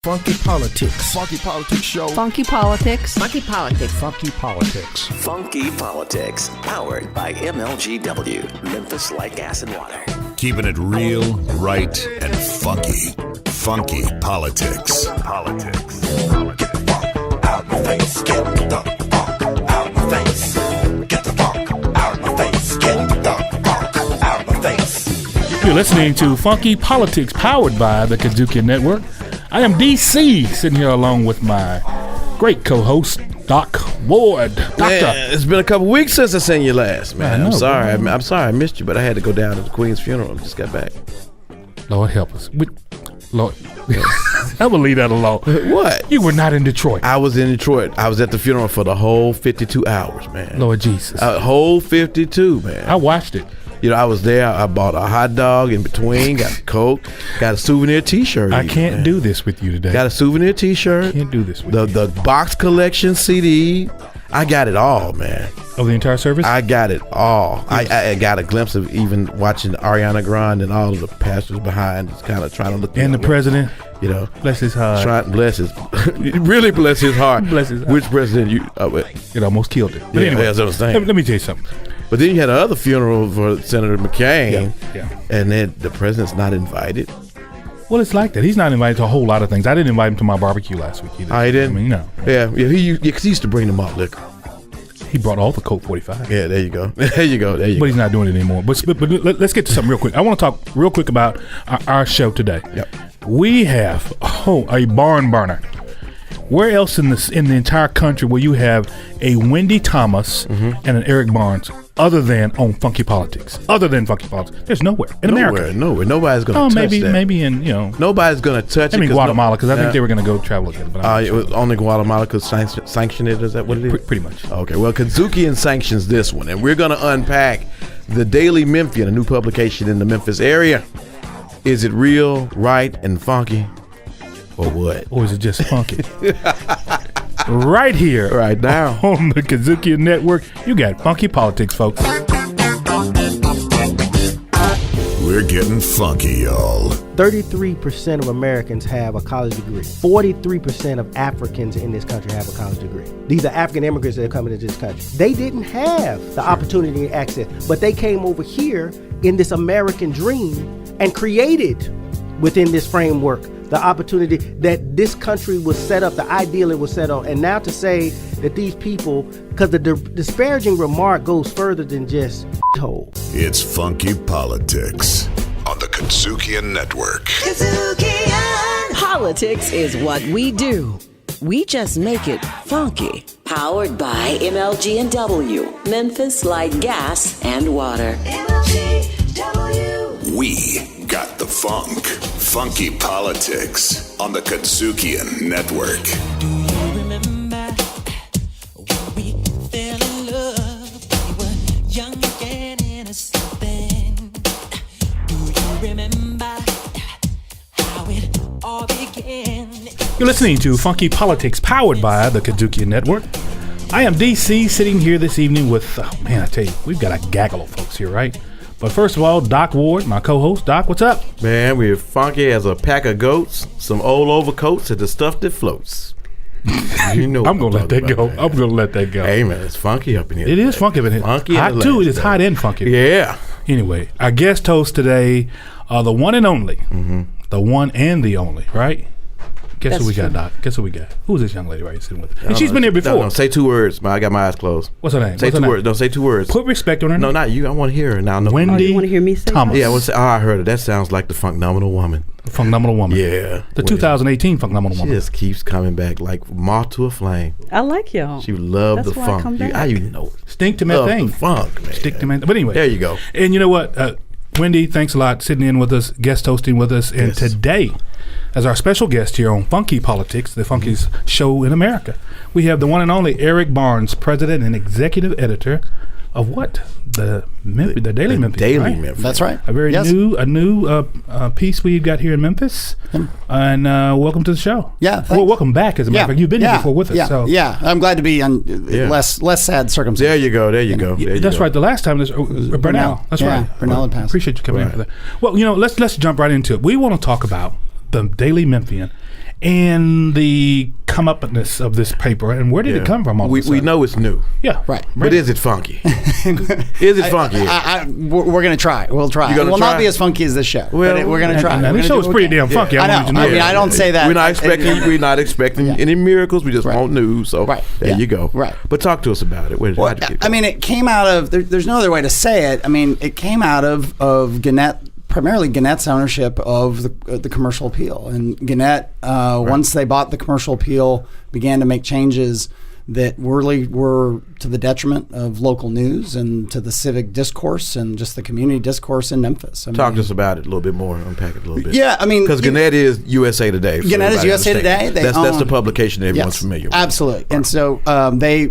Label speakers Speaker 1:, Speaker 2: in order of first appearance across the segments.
Speaker 1: Funky Politics.
Speaker 2: Funky Politics Show.
Speaker 3: Funky Politics.
Speaker 4: Funky Politics.
Speaker 1: Funky Politics.
Speaker 5: Funky Politics. Powered by MLGW. Memphis Light, Gas, and Water.
Speaker 2: Keeping it real, right, and funky. Funky Politics. Politics.
Speaker 6: Get the funk out my face. Get the funk out my face. Get the funk out my face. Get the funk out my face.
Speaker 1: You're listening to Funky Politics, powered by the Kazuki Network. I am DC, sitting here along with my great co-host, Doc Ward. Doctor.
Speaker 7: Man, it's been a couple weeks since I seen you last, man.
Speaker 1: I know,
Speaker 7: I'm sorry. I'm sorry I missed you, but I had to go down to the Queen's funeral. Just got back.
Speaker 1: Lord help us. Lord, I will leave that alone.
Speaker 7: What?
Speaker 1: You were not in Detroit.
Speaker 7: I was in Detroit. I was at the funeral for the whole 52 hours, man.
Speaker 1: Lord Jesus.
Speaker 7: Whole 52, man.
Speaker 1: I watched it.
Speaker 7: You know, I was there. I bought a hot dog in between, got a Coke, got a souvenir T-shirt.
Speaker 1: I can't do this with you today.
Speaker 7: Got a souvenir T-shirt.
Speaker 1: Can't do this with you.
Speaker 7: The box collection CD. I got it all, man.
Speaker 1: Of the entire service?
Speaker 7: I got it all. I got a glimpse of even watching Ariana Grande and all of the pastors behind, just kind of trying to look.
Speaker 1: And the president.
Speaker 7: You know,
Speaker 1: bless his heart.
Speaker 7: Bless his, really bless his heart.
Speaker 1: Bless his heart.
Speaker 7: Which president you?
Speaker 1: It almost killed it. But
Speaker 7: yeah,
Speaker 1: anyway,
Speaker 7: that's what I'm saying.
Speaker 1: Let me tell you something.
Speaker 7: But then you had another funeral for Senator McCain,
Speaker 1: yeah.
Speaker 7: And then the president's not invited.
Speaker 1: Well, it's like that. He's not invited to a whole lot of things. I didn't invite him to my barbecue last week either.
Speaker 7: Oh, he didn't?
Speaker 1: I mean, no.
Speaker 7: Yeah, because he used to bring the malt liquor.
Speaker 1: He brought all the Coke 45.
Speaker 7: Yeah, there you go. There you go.
Speaker 1: But he's not doing it anymore. But let's get to something real quick. I want to talk real quick about our show today.
Speaker 7: Yep.
Speaker 1: We have a barn burner. Where else in the entire country will you have a Wendi Thomas and an Eric Barnes other than on Funky Politics? Other than Funky Politics, there's nowhere in America.
Speaker 7: Nowhere. Nobody's going to touch that.
Speaker 1: Maybe in
Speaker 7: Nobody's going to touch it.
Speaker 1: I mean Guatemala, because I think they were going to go travel again. But
Speaker 7: it was only Guatemala could sanction it. Is that what it is?
Speaker 1: Pretty much.
Speaker 7: Okay. Well, Kazukian sanctions this one, and we're going to unpack the Daily Memphian, a new publication in the Memphis area. Is it real, right, and funky? Or what?
Speaker 1: Or is it just funky? Right here.
Speaker 7: Right now.
Speaker 1: On the Kazuki Network, you got Funky Politics, folks.
Speaker 2: We're getting funky, y'all.
Speaker 8: 33% of Americans have a college degree. 43% of Africans in this country have a college degree. These are African immigrants that are coming into this country. They didn't have the opportunity and access, but they came over here in this American dream and created within this framework the opportunity that this country was set up, the ideal it was set on. And now to say that these people, because the disparaging remark goes further than just hole.
Speaker 2: It's Funky Politics on the Kazukian Network.
Speaker 4: Kazukian! Politics is what we do. We just make it funky.
Speaker 5: Powered by MLG&W. Memphis Light, Gas, and Water.
Speaker 4: MLGW.
Speaker 2: We got the funk. Funky Politics on the Kazukian Network.
Speaker 9: Do you remember when we fell in love? We were young and innocent then. Do you remember how it all began?
Speaker 1: You're listening to Funky Politics, powered by the Kazuki Network. I am DC, sitting here this evening with, I tell you, we've got a gaggle of folks here, right? But first of all, Doc Ward, my co-host. Doc, what's up?
Speaker 7: Man, we're funky as a pack of goats, some old overcoats, and the stuff that floats. You know
Speaker 1: I'm going to let that go.
Speaker 7: Man.
Speaker 1: I'm going to let that go.
Speaker 7: Hey, man, it's funky up in here.
Speaker 1: It is funky up in here.
Speaker 7: Funky
Speaker 1: hot, too. It is hot and funky.
Speaker 7: Yeah.
Speaker 1: Anyway, our guest hosts today are the one and only. The one and the only, right? Guess who we got, Doc? Guess who we got? Who's this young lady right here sitting with us? And she's been here before.
Speaker 7: No, say 2 words. I got my eyes closed.
Speaker 1: What's her name?
Speaker 7: Say 2 words. Don't say 2 words.
Speaker 1: Put respect on her name.
Speaker 7: No, not you. I want to hear her now. No.
Speaker 1: Wendi
Speaker 3: you want to hear me say
Speaker 1: Thomas.
Speaker 7: Yeah, I heard it. That sounds like the Phenomenal Woman.
Speaker 1: The Phenomenal Woman.
Speaker 7: Yeah.
Speaker 1: The 2018 Phenomenal
Speaker 7: She
Speaker 1: Woman.
Speaker 7: just keeps coming back like moth to a flame.
Speaker 3: I like y'all.
Speaker 7: She loved
Speaker 3: That's
Speaker 7: the
Speaker 3: why I
Speaker 7: funk.
Speaker 3: come back.
Speaker 7: How you know it?
Speaker 1: Stink to my
Speaker 7: Love
Speaker 1: thing.
Speaker 7: the funk, man.
Speaker 1: Stick to my. But anyway.
Speaker 7: There you go.
Speaker 1: And you know what? Wendi, thanks a lot sitting in with us, guest hosting with us. And today, as our special guest here on Funky Politics, the funkiest show in America, we have the one and only Eric Barnes, president and executive editor of what? The Daily Memphian.
Speaker 7: Daily
Speaker 1: right?
Speaker 7: Memphian.
Speaker 10: That's right.
Speaker 1: A very new piece we've got here in Memphis. And welcome to the show.
Speaker 10: Yeah. Thanks.
Speaker 1: Well, welcome back, as a matter of fact. You've been here before with us.
Speaker 10: Yeah.
Speaker 1: So.
Speaker 10: Yeah. I'm glad to be on less sad circumstances.
Speaker 7: There you go. There you go.
Speaker 1: That's right. The last time was Burnell. That's right.
Speaker 10: Burnell had passed.
Speaker 1: Appreciate you coming in for that. Well, let's jump right into it. We want to talk about the Daily Memphian and the come-upness of this paper, and where did it come from?
Speaker 7: We know it's new.
Speaker 1: Yeah.
Speaker 10: Right.
Speaker 7: But is it funky? Is it funky?
Speaker 10: We're going to try. We'll try.
Speaker 7: You're
Speaker 10: It
Speaker 7: gonna
Speaker 10: will not
Speaker 7: try?
Speaker 10: be as funky as this show.
Speaker 7: Well,
Speaker 10: but we're going to try.
Speaker 1: And
Speaker 10: We're
Speaker 1: this
Speaker 10: gonna
Speaker 1: show's
Speaker 10: do what
Speaker 1: pretty
Speaker 10: we can.
Speaker 1: damn funky.
Speaker 10: I
Speaker 1: I want you to
Speaker 10: know.
Speaker 1: know.
Speaker 10: I don't say that.
Speaker 7: We're not expecting any miracles. We just
Speaker 10: Right.
Speaker 7: want news. So
Speaker 10: Right.
Speaker 7: there
Speaker 10: Yeah.
Speaker 7: you go.
Speaker 10: Right.
Speaker 7: But talk to us about it. Where,
Speaker 10: Well,
Speaker 7: how'd you get
Speaker 10: I mean, it came out of. There's no other way to say it. I mean, it came out of Gannett, primarily Gannett's ownership of the Commercial Appeal, and Gannett, once they bought the Commercial Appeal, began to make changes that really were to the detriment of local news and to the civic discourse and just the community discourse in Memphis.
Speaker 7: Talk to us about it a little bit more. Unpack it a little bit.
Speaker 10: Yeah, I mean,
Speaker 7: because Gannett is USA Today. so
Speaker 10: Gannett is
Speaker 7: everybody
Speaker 10: USA
Speaker 7: understands.
Speaker 10: Today.
Speaker 7: That's the publication that everyone's
Speaker 10: Yes,
Speaker 7: familiar with.
Speaker 10: Absolutely. And so they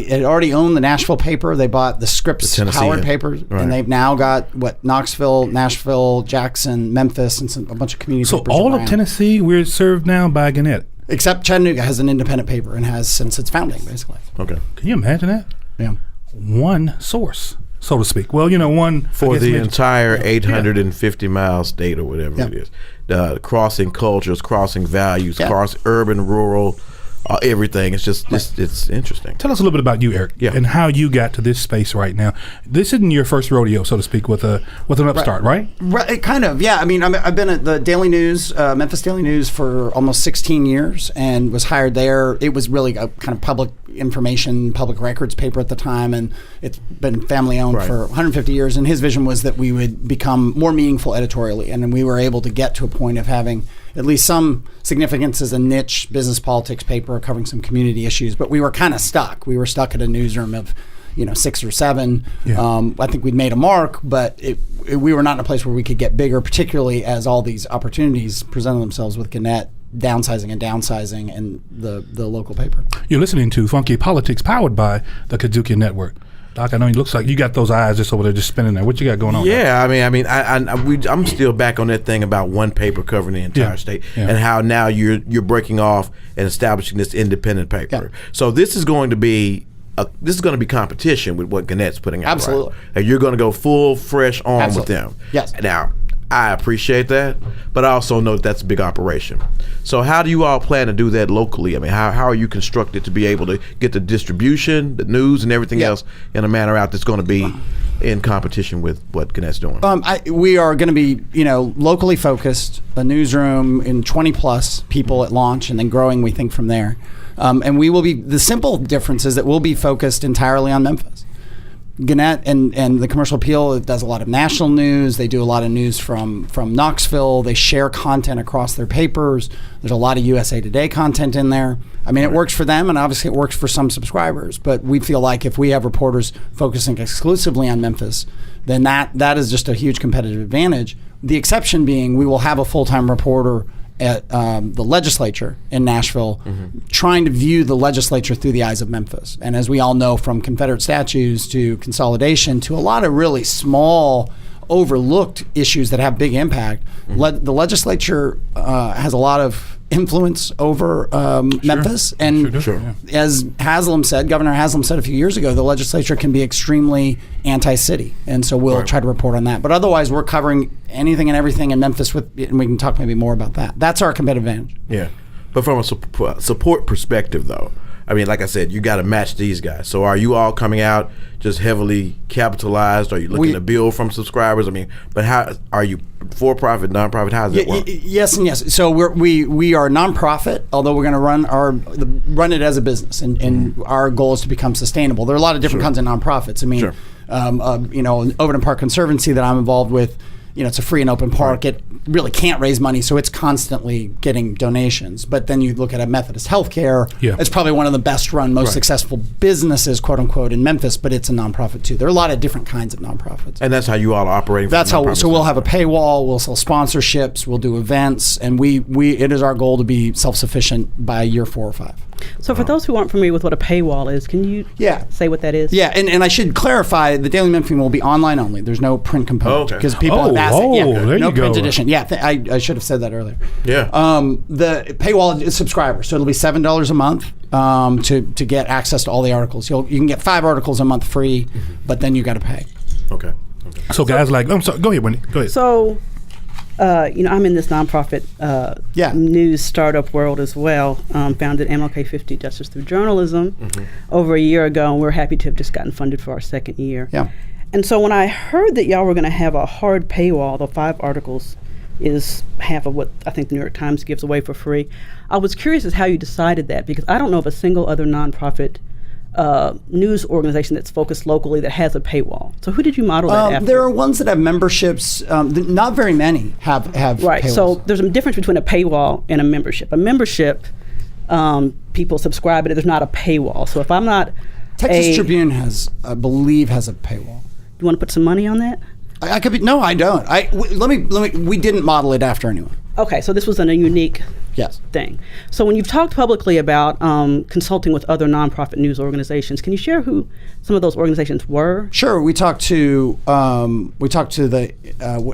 Speaker 10: had already owned the Nashville paper. They bought the Scripps
Speaker 7: The Tennessean.
Speaker 10: Howard paper,
Speaker 7: Right.
Speaker 10: and they've now got Knoxville, Nashville, Jackson, Memphis, and a bunch of community
Speaker 1: So
Speaker 10: papers
Speaker 1: all
Speaker 10: around.
Speaker 1: of Tennessee, we're served now by Gannett.
Speaker 10: Except Chattanooga has an independent paper and has since its founding, basically.
Speaker 7: Okay.
Speaker 1: Can you imagine that?
Speaker 10: Yeah.
Speaker 1: One source, so to speak. Well, one
Speaker 7: For
Speaker 1: I guess
Speaker 7: the
Speaker 1: maybe-
Speaker 7: entire 850-mile state or whatever
Speaker 10: Yeah.
Speaker 7: it is. Crossing cultures, crossing values,
Speaker 10: Yeah.
Speaker 7: cross urban, rural, everything. It's just, it's interesting.
Speaker 1: Tell us a little bit about you, Eric,
Speaker 7: Yeah.
Speaker 1: and how you got to this space right now. This isn't your first rodeo, so to speak, with an upstart, right?
Speaker 10: Right, kind of, yeah. I mean, I've been at the Daily News, Memphis Daily News, for almost 16 years, and was hired there. It was really a kind of public information, public records paper at the time, and it's been family owned
Speaker 7: Right.
Speaker 10: for 150 years. And his vision was that we would become more meaningful editorially, and then we were able to get to a point of having at least some significance as a niche business politics paper covering some community issues. But we were kind of stuck. We were stuck at a newsroom of 6 or 7.
Speaker 1: Yeah.
Speaker 10: I think we'd made a mark, but we were not in a place where we could get bigger, particularly as all these opportunities presented themselves with Gannett downsizing and the local paper.
Speaker 1: You're listening to Funky Politics, powered by the Kazuki Network. Doc, I know it looks like you got those eyes just over there, just spinning there. What you got going on?
Speaker 7: Yeah, I'm still back on that thing about one paper covering the entire state, and how now you're breaking off and establishing this independent paper.
Speaker 10: Yeah.
Speaker 7: So this is going to be competition with what Gannett's putting out.
Speaker 10: Absolutely.
Speaker 7: Right? And you're going to go full fresh on
Speaker 10: Absolutely.
Speaker 7: with them.
Speaker 10: Yes.
Speaker 7: Now, I appreciate that, but I also know that's a big operation. So how do you all plan to do that locally? I mean, how are you constructed to be able to get the distribution, the news, and everything else in a manner out that's going to be in competition with what Gannett's doing?
Speaker 10: We are going to be, locally focused, a newsroom in 20 plus people at launch, and then growing, we think, from there. And we will be, the simple difference is that we'll be focused entirely on Memphis. Gannett and the Commercial Appeal does a lot of national news. They do a lot of news from Knoxville. They share content across their papers. There's a lot of USA Today content in there. I mean, it works for them, and obviously it works for some subscribers. But we feel like if we have reporters focusing exclusively on Memphis, then that is just a huge competitive advantage. The exception being we will have a full-time reporter at the legislature in Nashville, trying to view the legislature through the eyes of Memphis. And as we all know, from Confederate statues to consolidation to a lot of really small, overlooked issues that have big impact, the legislature has a lot of influence over Memphis. And as Governor Haslam said a few years ago, the legislature can be extremely anti-city. And so we'll try to report on that. But otherwise, we're covering anything and everything in Memphis, and we can talk maybe more about that. That's our competitive advantage.
Speaker 7: Yeah. But from a support perspective, though, I mean, like I said, you got to match these guys. So are you all coming out just heavily capitalized? Are you looking to build from subscribers? I mean, but how are you for-profit, non-profit? How does that work?
Speaker 10: Yes and yes. So we are nonprofit, although we're going to run it as a business, and our goal is to become sustainable. There are a lot of different kinds of nonprofits. I mean, Overton Park Conservancy that I'm involved with. It's a free and open park. It really can't raise money, so it's constantly getting donations. But then you look at a Methodist Healthcare. It's probably one of the best run, most successful businesses, quote unquote, in Memphis, but it's a nonprofit too. There are a lot of different kinds of nonprofits.
Speaker 7: And that's how you all are operating.
Speaker 10: That's how. So we'll have a paywall. We'll sell sponsorships. We'll do events, and it is our goal to be self-sufficient by year 4 or 5.
Speaker 3: So for those who aren't familiar with what a paywall is, can you say what that is?
Speaker 10: Yeah, and I should clarify, the Daily Memphian will be online only. There's no print component because people have asked
Speaker 1: there
Speaker 10: no
Speaker 1: you
Speaker 10: print
Speaker 1: go.
Speaker 10: edition. Yeah, I should have said that earlier.
Speaker 7: Yeah.
Speaker 10: The paywall is subscribers, so it'll be $7 a month to get access to all the articles. You can get 5 articles a month free, but then you got to pay.
Speaker 7: Okay.
Speaker 1: So guys I'm sorry, go ahead, Wendi. Go ahead.
Speaker 3: So I'm in this nonprofit news startup world as well. Founded MLK 50 Justice Through Journalism over a year ago, and we're happy to have just gotten funded for our second year.
Speaker 10: Yeah.
Speaker 3: And so when I heard that y'all were going to have a hard paywall, the 5 articles is half of what I think the New York Times gives away for free, I was curious as how you decided that, because I don't know of a single other nonprofit news organization that's focused locally that has a paywall. So who did you model that after?
Speaker 10: There are ones that have memberships. Not very many have
Speaker 3: right.
Speaker 10: paywalls.
Speaker 3: So there's a difference between a paywall and a membership. A membership, people subscribe, but there's not a paywall. So if I'm not
Speaker 10: Texas Tribune I believe has a paywall.
Speaker 3: You want to put some money on that?
Speaker 10: I could be. No, I don't. Let me. We didn't model it after anyone.
Speaker 3: Okay, so this was a unique thing. So when you've talked publicly about consulting with other nonprofit news organizations, can you share who some of those organizations were?
Speaker 10: Sure. We talked to the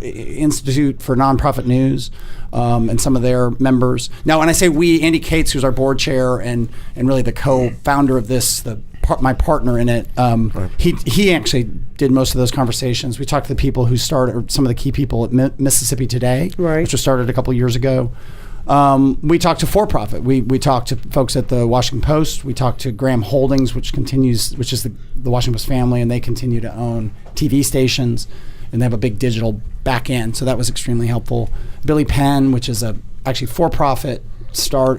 Speaker 10: Institute for Nonprofit News and some of their members. Now, when I say we, Andy Cates, who's our board chair and really the co-founder of this, my partner in it, he actually did most of those conversations. We talked to the people who started, some of the key people at Mississippi Today, which was started a couple years ago. We talked to for-profit. We talked to folks at the Washington Post. We talked to Graham Holdings, which is the Washington Post family, and they continue to own TV stations, and they have a big digital back end. So that was extremely helpful. Billy Penn, which is actually for-profit still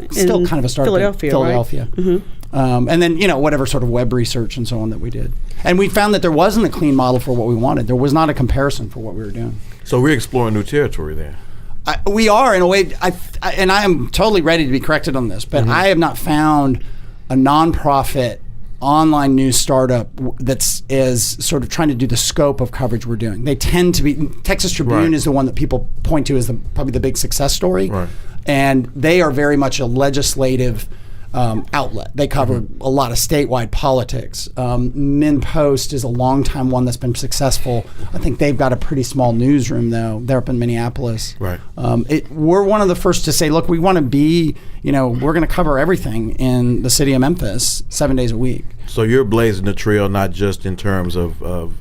Speaker 10: kind of a startup in Philadelphia.
Speaker 3: Right? Mm-hmm.
Speaker 10: And then, whatever sort of web research and so on that we did. And we found that there wasn't a clean model for what we wanted. There was not a comparison for what we were doing.
Speaker 7: So we're exploring new territory there.
Speaker 10: We are, in a way, and I am totally ready to be corrected on this, but I have not found a nonprofit online news startup is sort of trying to do the scope of coverage we're doing. They tend to be, Texas Tribune is the one that people point to as probably the big success story. Right. And they are very much a legislative outlet. They cover a lot of statewide politics. MinPost is a longtime one that's been successful. I think they've got a pretty small newsroom, though. They're up in Minneapolis.
Speaker 7: Right.
Speaker 10: We're one of the first to say, look, we want to be, we're going to cover everything in the city of Memphis 7 days a week.
Speaker 7: So you're blazing the trail not just in terms of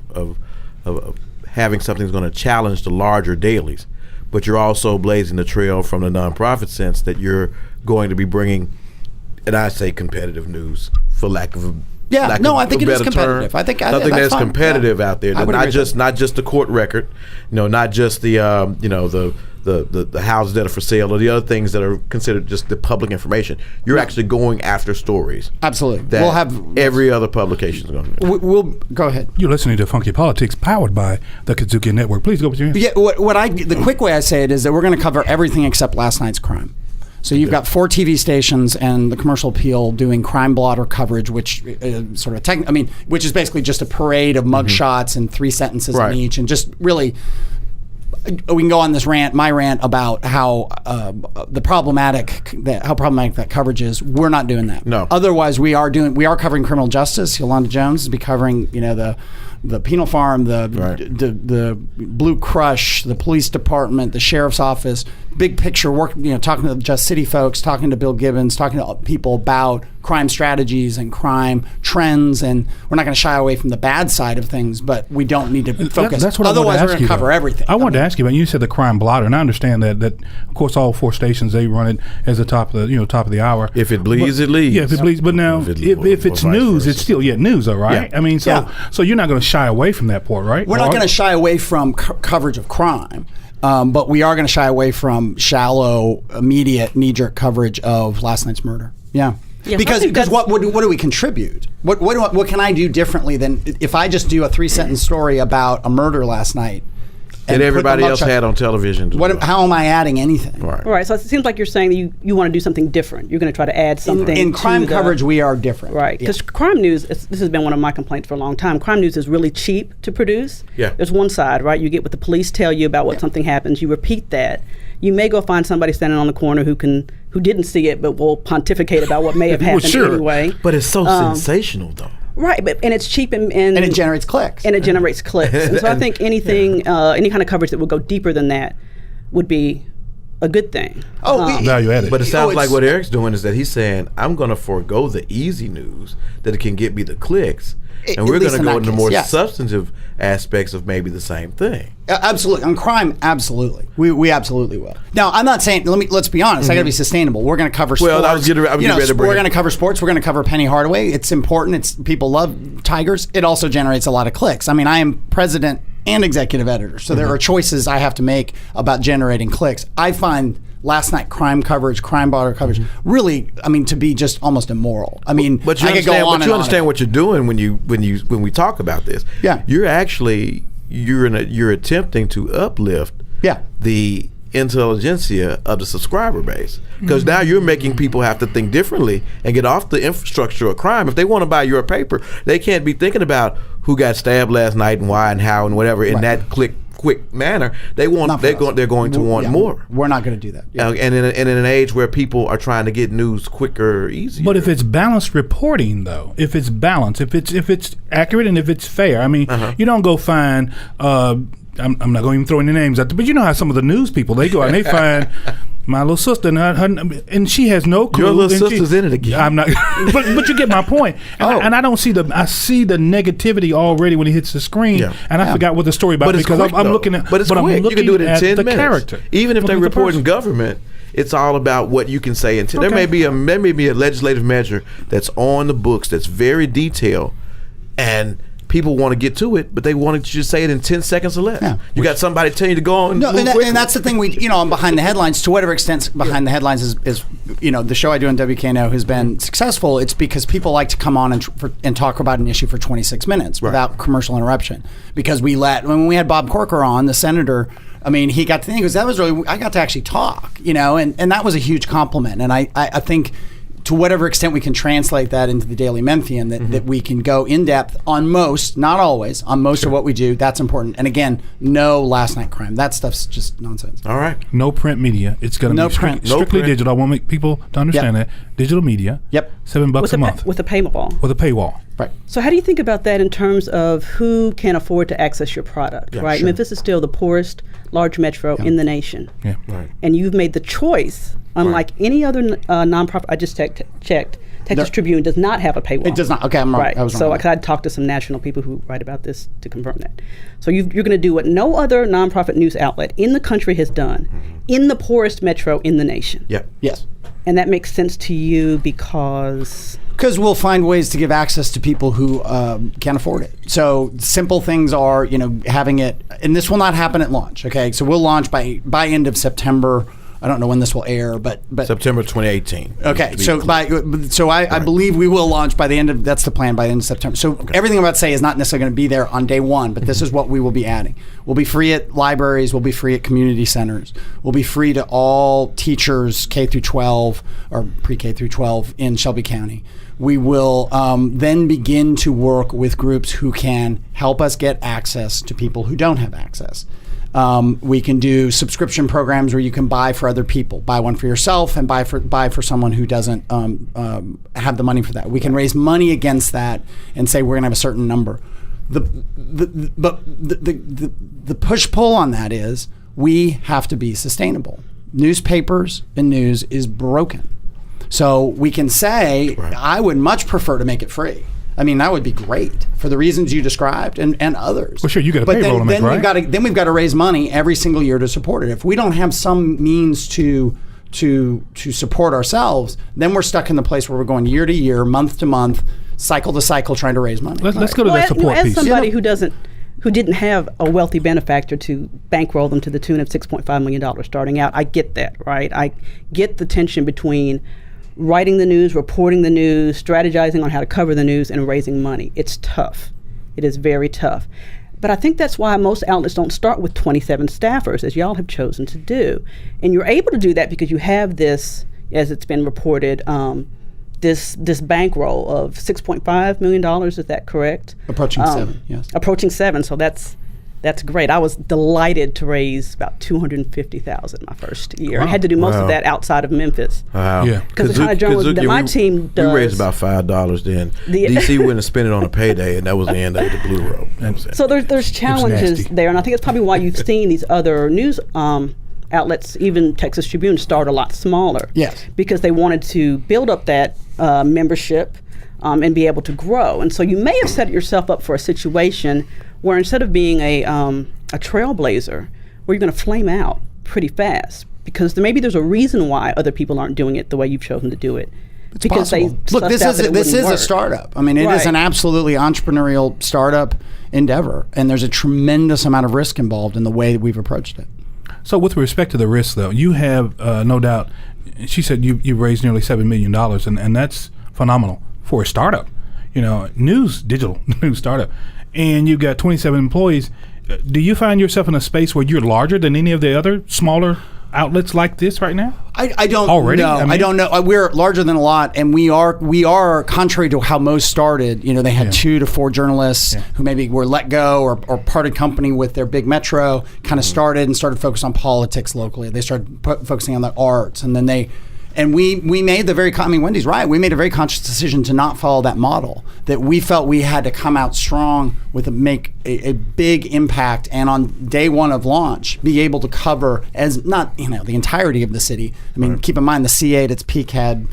Speaker 7: having something that's going to challenge the larger dailies, but you're also blazing the trail from the nonprofit sense that you're going to be bringing, and I say competitive news for lack of a
Speaker 10: I think it is competitive.
Speaker 7: Term.
Speaker 10: I think
Speaker 7: something that's
Speaker 10: fine.
Speaker 7: competitive out there, not just the court record, not just the the houses that are for sale or the other things that are considered just the public information. You're actually going after stories.
Speaker 10: Absolutely.
Speaker 7: That
Speaker 10: we'll have
Speaker 7: every other publication is going to.
Speaker 10: We'll go ahead.
Speaker 1: You're listening to Funky Politics, powered by the Kazuki Network. Please go with your hand.
Speaker 10: Yeah. The quick way I say it is that we're going to cover everything except last night's crime. So you've got 4 TV stations and the Commercial Appeal doing crime blotter coverage, which which is basically just a parade of mugshots and 3 sentences in each, and just really, we can go on this my rant about how problematic that coverage is. We're not doing that.
Speaker 7: No.
Speaker 10: Otherwise, we are covering criminal justice. Yolanda Jones will be covering, the penal farm, the Blue Crush, the police department, the sheriff's office, big picture work, talking to Just City folks, talking to Bill Gibbons, talking to people about crime strategies and crime trends. And we're not going to shy away from the bad side of things, but we don't need to focus.
Speaker 1: That's what
Speaker 10: Otherwise,
Speaker 1: I
Speaker 10: we're going to cover everything.
Speaker 1: I wanted to ask you about, you said the crime blotter, and I understand that of course all 4 stations, they run it as the top of the hour.
Speaker 7: If it bleeds, it leads.
Speaker 1: Yeah, if it bleeds. But now, if it's news, it's still news, all right?
Speaker 7: Yeah.
Speaker 1: I mean, so you're not going to shy away from that part, right?
Speaker 10: We're not going to shy away from coverage of crime. But we are going to shy away from shallow, immediate, knee-jerk coverage of last night's murder. Yeah.
Speaker 3: Yes,
Speaker 10: because what do we contribute? What can I do differently than if I just do a 3-sentence story about a murder last night?
Speaker 7: That everybody else had on television.
Speaker 10: How am I adding anything?
Speaker 3: Right. So it seems like you're saying that you want to do something different. You're going to try to add something.
Speaker 10: In crime coverage, we are different.
Speaker 3: Right. Because crime news, this has been one of my complaints for a long time. Crime news is really cheap to produce.
Speaker 7: Yeah.
Speaker 3: There's one side, right? You get what the police tell you about what something happens. You repeat that. You may go find somebody standing on the corner who didn't see it, but will pontificate about what may have happened anyway.
Speaker 7: But it's so sensational, though.
Speaker 3: Right, and it's cheap and
Speaker 10: it generates clicks.
Speaker 3: And it generates clicks. And so I think anything, any kind of coverage that would go deeper than that would be a good thing.
Speaker 1: Value added.
Speaker 7: But it sounds like what Eric's doing is that he's saying, I'm going to forego the easy news that it can get me the clicks, and we're going to go into more substantive aspects of maybe the same thing.
Speaker 10: Absolutely. On crime, absolutely. We absolutely will. Now, I'm not saying, let's be honest, I got to be sustainable. We're going to cover sports.
Speaker 7: Well, we're
Speaker 10: going to cover sports. We're going to cover Penny Hardaway. It's important. People love Tigers. It also generates a lot of clicks. I mean, I am president and executive editor, so there are choices I have to make about generating clicks. I find last night crime coverage, crime border coverage, really, I mean, to be just almost immoral. I mean,
Speaker 7: but you
Speaker 10: I could go on
Speaker 7: understand,
Speaker 10: and
Speaker 7: understand what you're doing when we talk about this.
Speaker 10: Yeah,
Speaker 7: you're attempting to uplift the intelligentsia of the subscriber base, because now you're making people have to think differently and get off the infrastructure of crime. If they want to buy your paper, they can't be thinking about who got stabbed last night and why and how and whatever in that quick manner. They're going to want more.
Speaker 10: We're not going to do that.
Speaker 7: And in an age where people are trying to get news quicker, easier.
Speaker 1: But if it's balanced reporting, though, if it's balanced, if it's accurate and if it's fair, I mean, you don't go find. I'm not going to even throw any names out there, but you know how some of the news people, they go out and they find my little sister and she has no clue.
Speaker 7: Your little sister's in it again.
Speaker 1: I'm not, but you get my point. And I don't see I see the negativity already when he hits the screen, and I forgot what the story about because I'm looking at.
Speaker 7: But it's quick. You can do it in 10 minutes.
Speaker 1: Character.
Speaker 7: Even if they're reporting government, it's all about what you can say. There may be a legislative measure that's on the books that's very detailed, and people want to get to it, but they want to just say it in 10 seconds or less. Yeah. You got somebody telling you to go on.
Speaker 10: And that's the thing on Behind the Headlines, to whatever extent Behind the Headlines is the show I do on WKNO has been successful. It's because people like to come on and talk about an issue for 26 minutes without commercial interruption. Because when we had Bob Corker on, the senator, I mean, he got to think, that was really, I got to actually talk, and that was a huge compliment. And I think, to whatever extent we can translate that into the Daily Memphian, that we can go in depth on most, not always, on most of what we do. That's important. And again, no last night crime. That stuff's just nonsense.
Speaker 7: All right.
Speaker 1: No print media. It's going to be strictly digital. I want to make people to understand that. Digital media.
Speaker 10: Yep.
Speaker 1: $7 a month.
Speaker 3: With a paywall.
Speaker 1: With a paywall.
Speaker 10: Right.
Speaker 3: So how do you think about that in terms of who can afford to access your product, right? Sure. Memphis is still the poorest large metro in the nation.
Speaker 1: Yeah.
Speaker 7: Right.
Speaker 3: And you've made the choice, unlike any other nonprofit, I just checked, Texas Tribune does not have a paywall.
Speaker 10: It does not. Okay, I'm wrong.
Speaker 3: Right.
Speaker 10: I was wrong.
Speaker 3: So I talked to some national people who write about this to confirm that. So you're going to do what no other nonprofit news outlet in the country has done in the poorest metro in the nation.
Speaker 7: Yep.
Speaker 10: Yes.
Speaker 3: And that makes sense to you because
Speaker 10: we'll find ways to give access to people who can't afford it. So simple things are, having it, and this will not happen at launch. Okay, so we'll launch by end of September. I don't know when this will air, but
Speaker 7: September 2018.
Speaker 10: Okay, so I believe we will launch by the end of, that's the plan, by the end of September. So everything I'm about to say is not necessarily going to be there on day one, but this is what we will be adding. We'll be free at libraries. We'll be free at community centers. We'll be free to all teachers K through 12 or pre-K through 12 in Shelby County. We will then begin to work with groups who can help us get access to people who don't have access. We can do subscription programs where you can buy for other people, buy one for yourself and buy for someone who doesn't have the money for that. We can raise money against that and say we're going to have a certain number. The push pull on that is we have to be sustainable. Newspapers and news is broken. So we can say, I would much prefer to make it free. I mean, that would be great for the reasons you described and others.
Speaker 1: Well, sure, you got a payroll to make, right?
Speaker 10: Then we've got to raise money every single year to support it. If we don't have some means to support ourselves, then we're stuck in the place where we're going year to year, month to month, cycle to cycle, trying to raise money.
Speaker 1: Let's go to that support piece.
Speaker 3: As somebody who didn't have a wealthy benefactor to bankroll them to the tune of $6.5 million starting out, I get that, right? I get the tension between writing the news, reporting the news, strategizing on how to cover the news, and raising money. It's tough. It is very tough. But I think that's why most outlets don't start with 27 staffers, as y'all have chosen to do. And you're able to do that because you have this, as it's been reported, this bankroll of $6.5 million. Is that correct?
Speaker 10: Approaching 7, yes.
Speaker 3: Approaching 7, so that's great. I was delighted to raise about $250,000 my first year.
Speaker 1: Wow.
Speaker 3: I had to do most of that outside of Memphis.
Speaker 7: Wow.
Speaker 1: Yeah.
Speaker 3: Because the kind of journalism that my team does.
Speaker 7: We raised about $5 then. DC wouldn't have spent it on a payday, and that was the end of the Blue Road.
Speaker 3: So there's challenges there, and I think it's probably why you've seen these other news outlets, even Texas Tribune, start a lot smaller.
Speaker 10: Yes.
Speaker 3: Because they wanted to build up that membership and be able to grow. And so you may have set yourself up for a situation where instead of being a trailblazer, where you're going to flame out pretty fast, because maybe there's a reason why other people aren't doing it the way you've chosen to do it.
Speaker 10: It's
Speaker 3: because
Speaker 10: possible.
Speaker 3: they
Speaker 10: Look, this is a startup. I mean, it is an absolutely entrepreneurial startup endeavor, and there's a tremendous amount of risk involved in the way that we've approached it.
Speaker 1: So with respect to the risk, though, you have no doubt, she said you've raised nearly $7 million, and that's phenomenal for a startup, digital news startup. And you've got 27 employees. Do you find yourself in a space where you're larger than any of the other smaller outlets like this right now?
Speaker 10: I don't
Speaker 1: already
Speaker 10: know. I don't know. We're larger than a lot, and we are contrary to how most started. They had 2 to 4 journalists who maybe were let go or parted company with their big metro. Kind of started focused on politics locally. They started focusing on the arts, and then we made the very. Wendy's right. We made a very conscious decision to not follow that model. That we felt we had to come out strong make a big impact, and on day one of launch, be able to cover as not the entirety of the city. I mean, keep in mind the C8 at its peak had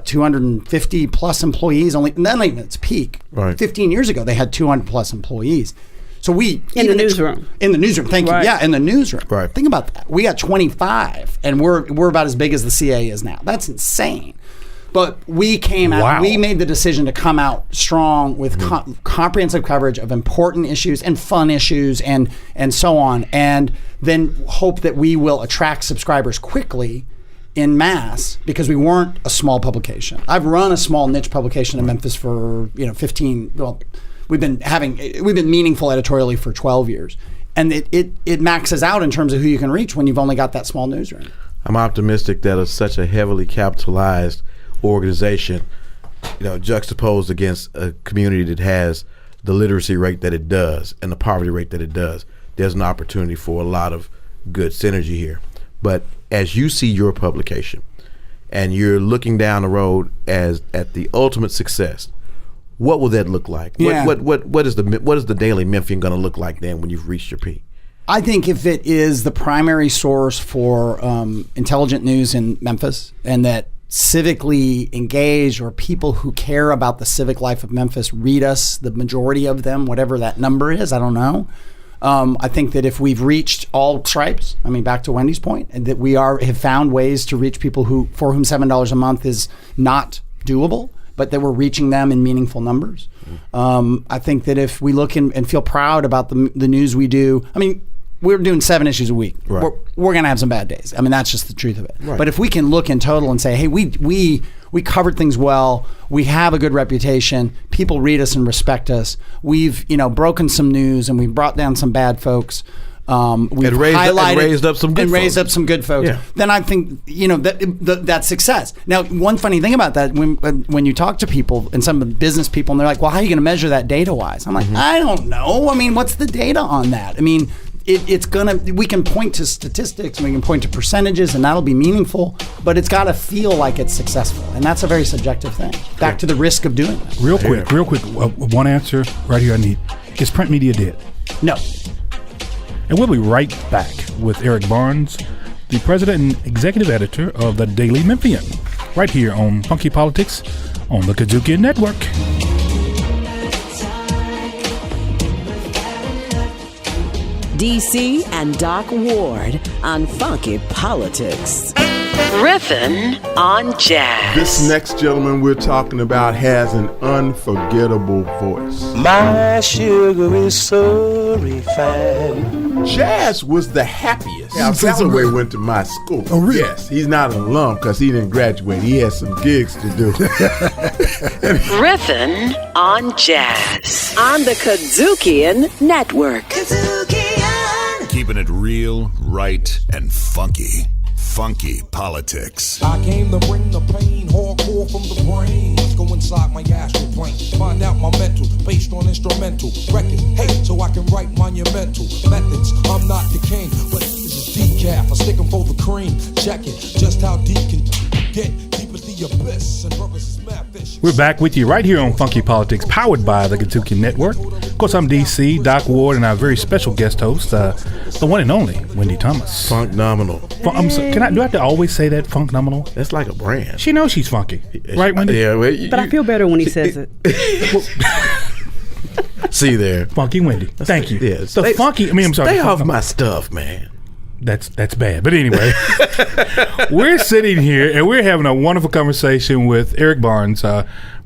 Speaker 10: 250 plus employees. Not even its peak. Right. 15 years ago, they had 200 plus employees. So in the newsroom. Thank you. Yeah, in the newsroom. Right. Think about that. We got 25, and we're about as big as the CA is now. That's insane. But we came out. We made the decision to come out strong with comprehensive coverage of important issues and fun issues and so on, and then hope that we will attract subscribers quickly in mass, because we weren't a small publication. I've run a small niche publication in Memphis for 15. Well, we've been meaningful editorially for 12 years, and it maxes out in terms of who you can reach when you've only got that small newsroom.
Speaker 7: I'm optimistic that it's such a heavily capitalized organization, juxtaposed against a community that has the literacy rate that it does and the poverty rate that it does. There's an opportunity for a lot of good synergy here. But as you see your publication and you're looking down the road at the ultimate success, what will that look like?
Speaker 10: Yeah.
Speaker 7: What is the Daily Memphian going to look like then when you've reached your peak?
Speaker 10: I think if it is the primary source for intelligent news in Memphis, and that civically engaged or people who care about the civic life of Memphis read us, the majority of them, whatever that number is, I don't know. I think that if we've reached all stripes, back to Wendy's point, and that we have found ways to reach people for whom $7 a month is not doable, but that we're reaching them in meaningful numbers. I think that if we look and feel proud about the news we do, we're doing 7 issues a week. Right. We're going to have some bad days. That's just the truth of it. Right. But if we can look in total and say, hey, we covered things well, we have a good reputation, people read us and respect us, we've broken some news and we've brought down some bad folks, we've
Speaker 7: raised up some good folks.
Speaker 10: Yeah. Then I think that's success. Now, one funny thing about that, when you talk to people and some of the business people, and they're like, well, how are you going to measure that data wise? I'm like, I don't know. What's the data on that? We can point to statistics and we can point to percentages, and that'll be meaningful, but it's got to feel like it's successful, and that's a very subjective thing. Back to the risk of doing that.
Speaker 1: Real quick, one answer right here I need. Is print media dead?
Speaker 10: No.
Speaker 1: And we'll be right back with Eric Barnes, the president and executive editor of the Daily Memphian, right here on Funky Politics on the Kazuki Network.
Speaker 4: DC and Doc Ward on Funky Politics. Riffin' on Jazz.
Speaker 11: This next gentleman we're talking about has an unforgettable voice.
Speaker 12: My sugar is so refined.
Speaker 11: Jazz was the happiest.
Speaker 12: Yeah,
Speaker 11: Callaway went to my school.
Speaker 12: Oh, really?
Speaker 11: Yes, he's not an alum because he didn't graduate. He had some gigs to do.
Speaker 4: Riffin' on Jazz on the Kazukian Network.
Speaker 2: Keeping it real, right, and funky. Funky Politics.
Speaker 13: I came to bring the pain, hardcore from the brain. Let's go inside my astral plane, find out my mental, based on instrumental records. Hey, so I can write monumental methods. I'm not the king, but this is decaf. I stick 'em for the cream. Check it, just how deep can get. Deep as the abyss, and brothers is mad fish.
Speaker 1: We're back with you right here on Funky Politics, powered by the Kazuki Network. Of course, I'm DC, Doc Ward, and our very special guest host, the one and only Wendi Thomas.
Speaker 7: Funk-nominal.
Speaker 1: Do I have to always say that, funk-nominal?
Speaker 7: That's like a brand.
Speaker 1: She knows she's funky. Right, Wendi?
Speaker 7: Yeah. Well,
Speaker 3: But I feel better when he says it.
Speaker 7: See there.
Speaker 1: Funky Wendi. Thank you.
Speaker 7: Yeah.
Speaker 1: The funky, I'm sorry.
Speaker 7: Stay off my stuff, man.
Speaker 1: That's bad. But anyway, we're sitting here and we're having a wonderful conversation with Eric Barnes,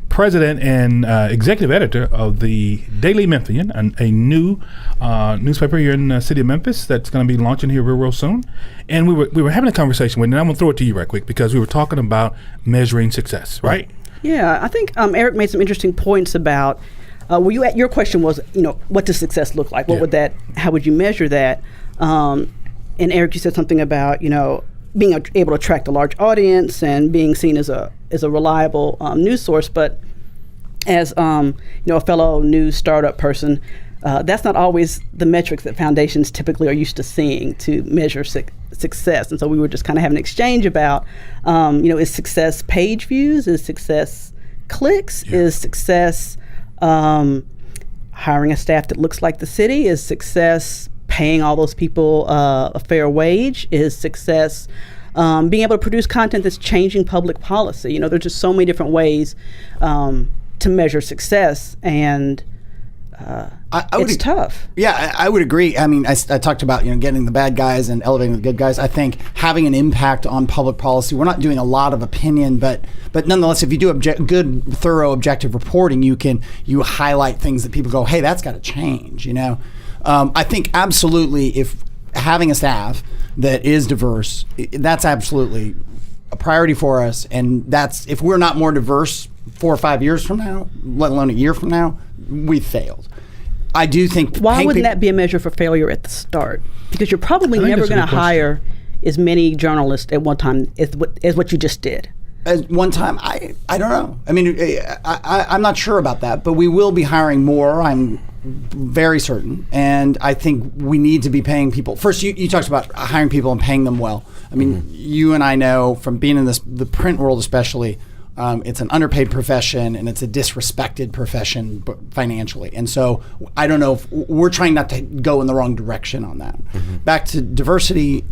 Speaker 1: president and executive editor of the Daily Memphian, a new newspaper here in the city of Memphis that's going to be launching here real soon. And we were having a conversation with, and I'm going to throw it to you right quick because we were talking about measuring success, right?
Speaker 3: Yeah, I think Eric made some interesting points about. Your question was, what does success look like? How would you measure that? And Eric, you said something about, being able to attract a large audience and being seen as a reliable news source. But as a fellow news startup person, that's not always the metrics that foundations typically are used to seeing to measure success. And so we were just kind of having an exchange about, is success page views? Is success clicks? Yeah. Is success hiring a staff that looks like the city? Is success paying all those people a fair wage? Is success being able to produce content that's changing public policy? There's just so many different ways to measure success, and it's tough.
Speaker 10: Yeah, I would agree. I mean, I talked about getting the bad guys and elevating the good guys. I think having an impact on public policy. We're not doing a lot of opinion, but nonetheless, if you do good, thorough, objective reporting, you highlight things that people go, hey, that's got to change. I think absolutely if having a staff that is diverse, that's absolutely a priority for us. And that's, if we're not more diverse 4 or 5 years from now, let alone a year from now, we've failed. I do think.
Speaker 3: Why wouldn't that be a measure for failure at the start? Because you're probably never going to hire as many journalists at one time as what you just did.
Speaker 10: At one time, I don't know. I mean, I'm not sure about that, but we will be hiring more. I'm very certain, and I think we need to be paying people. First, you talked about hiring people and paying them well. I mean, you and I know from being in the print world especially, it's an underpaid profession and it's a disrespected profession financially. And so I don't know if we're trying not to go in the wrong direction on that. Back to diversity,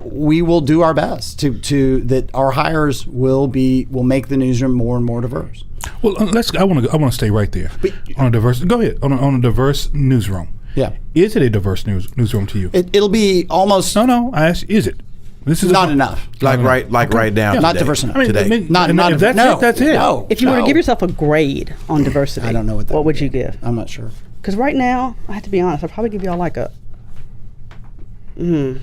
Speaker 10: we will do our best to that our hires will make the newsroom more and more diverse.
Speaker 1: Well, I want to stay right there on a diverse. Go ahead on a diverse newsroom.
Speaker 10: Yeah,
Speaker 1: is it a diverse newsroom to you?
Speaker 10: It'll be almost.
Speaker 1: No. I ask, is it?
Speaker 10: This is not enough.
Speaker 7: Right now.
Speaker 10: Yeah. Not diverse enough
Speaker 7: today.
Speaker 10: Not
Speaker 1: if that's it.
Speaker 10: No.
Speaker 3: If you were to give yourself a grade on diversity,
Speaker 10: I don't know what
Speaker 3: would you give?
Speaker 10: I'm not sure.
Speaker 3: Because right now, I have to be honest, I'd probably give y'all like I'm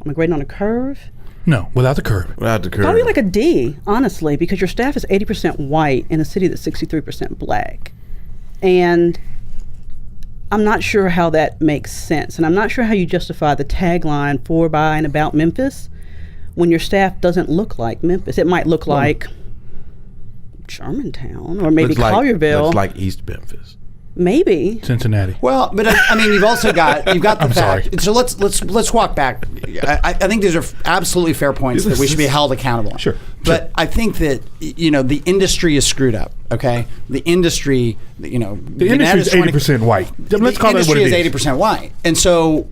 Speaker 3: a grading on a curve.
Speaker 1: No, without the curve.
Speaker 3: Probably like a D, honestly, because your staff is 80% white in a city that's 63% black. And I'm not sure how that makes sense. And I'm not sure how you justify the tagline for, by, and about Memphis when your staff doesn't look like Memphis. It might look like Germantown or maybe Collierville.
Speaker 7: Looks like East Memphis.
Speaker 3: Maybe
Speaker 1: Cincinnati.
Speaker 10: Well, but I mean, you've got the
Speaker 1: I'm
Speaker 10: fact.
Speaker 1: sorry.
Speaker 10: So let's walk back. I think these are absolutely fair points that we should be held accountable on.
Speaker 1: Sure.
Speaker 10: But I think that the industry is screwed up. Okay, the industry, the
Speaker 1: industry is 80% white. Let's call it what it is.
Speaker 10: The industry is 80% white, and so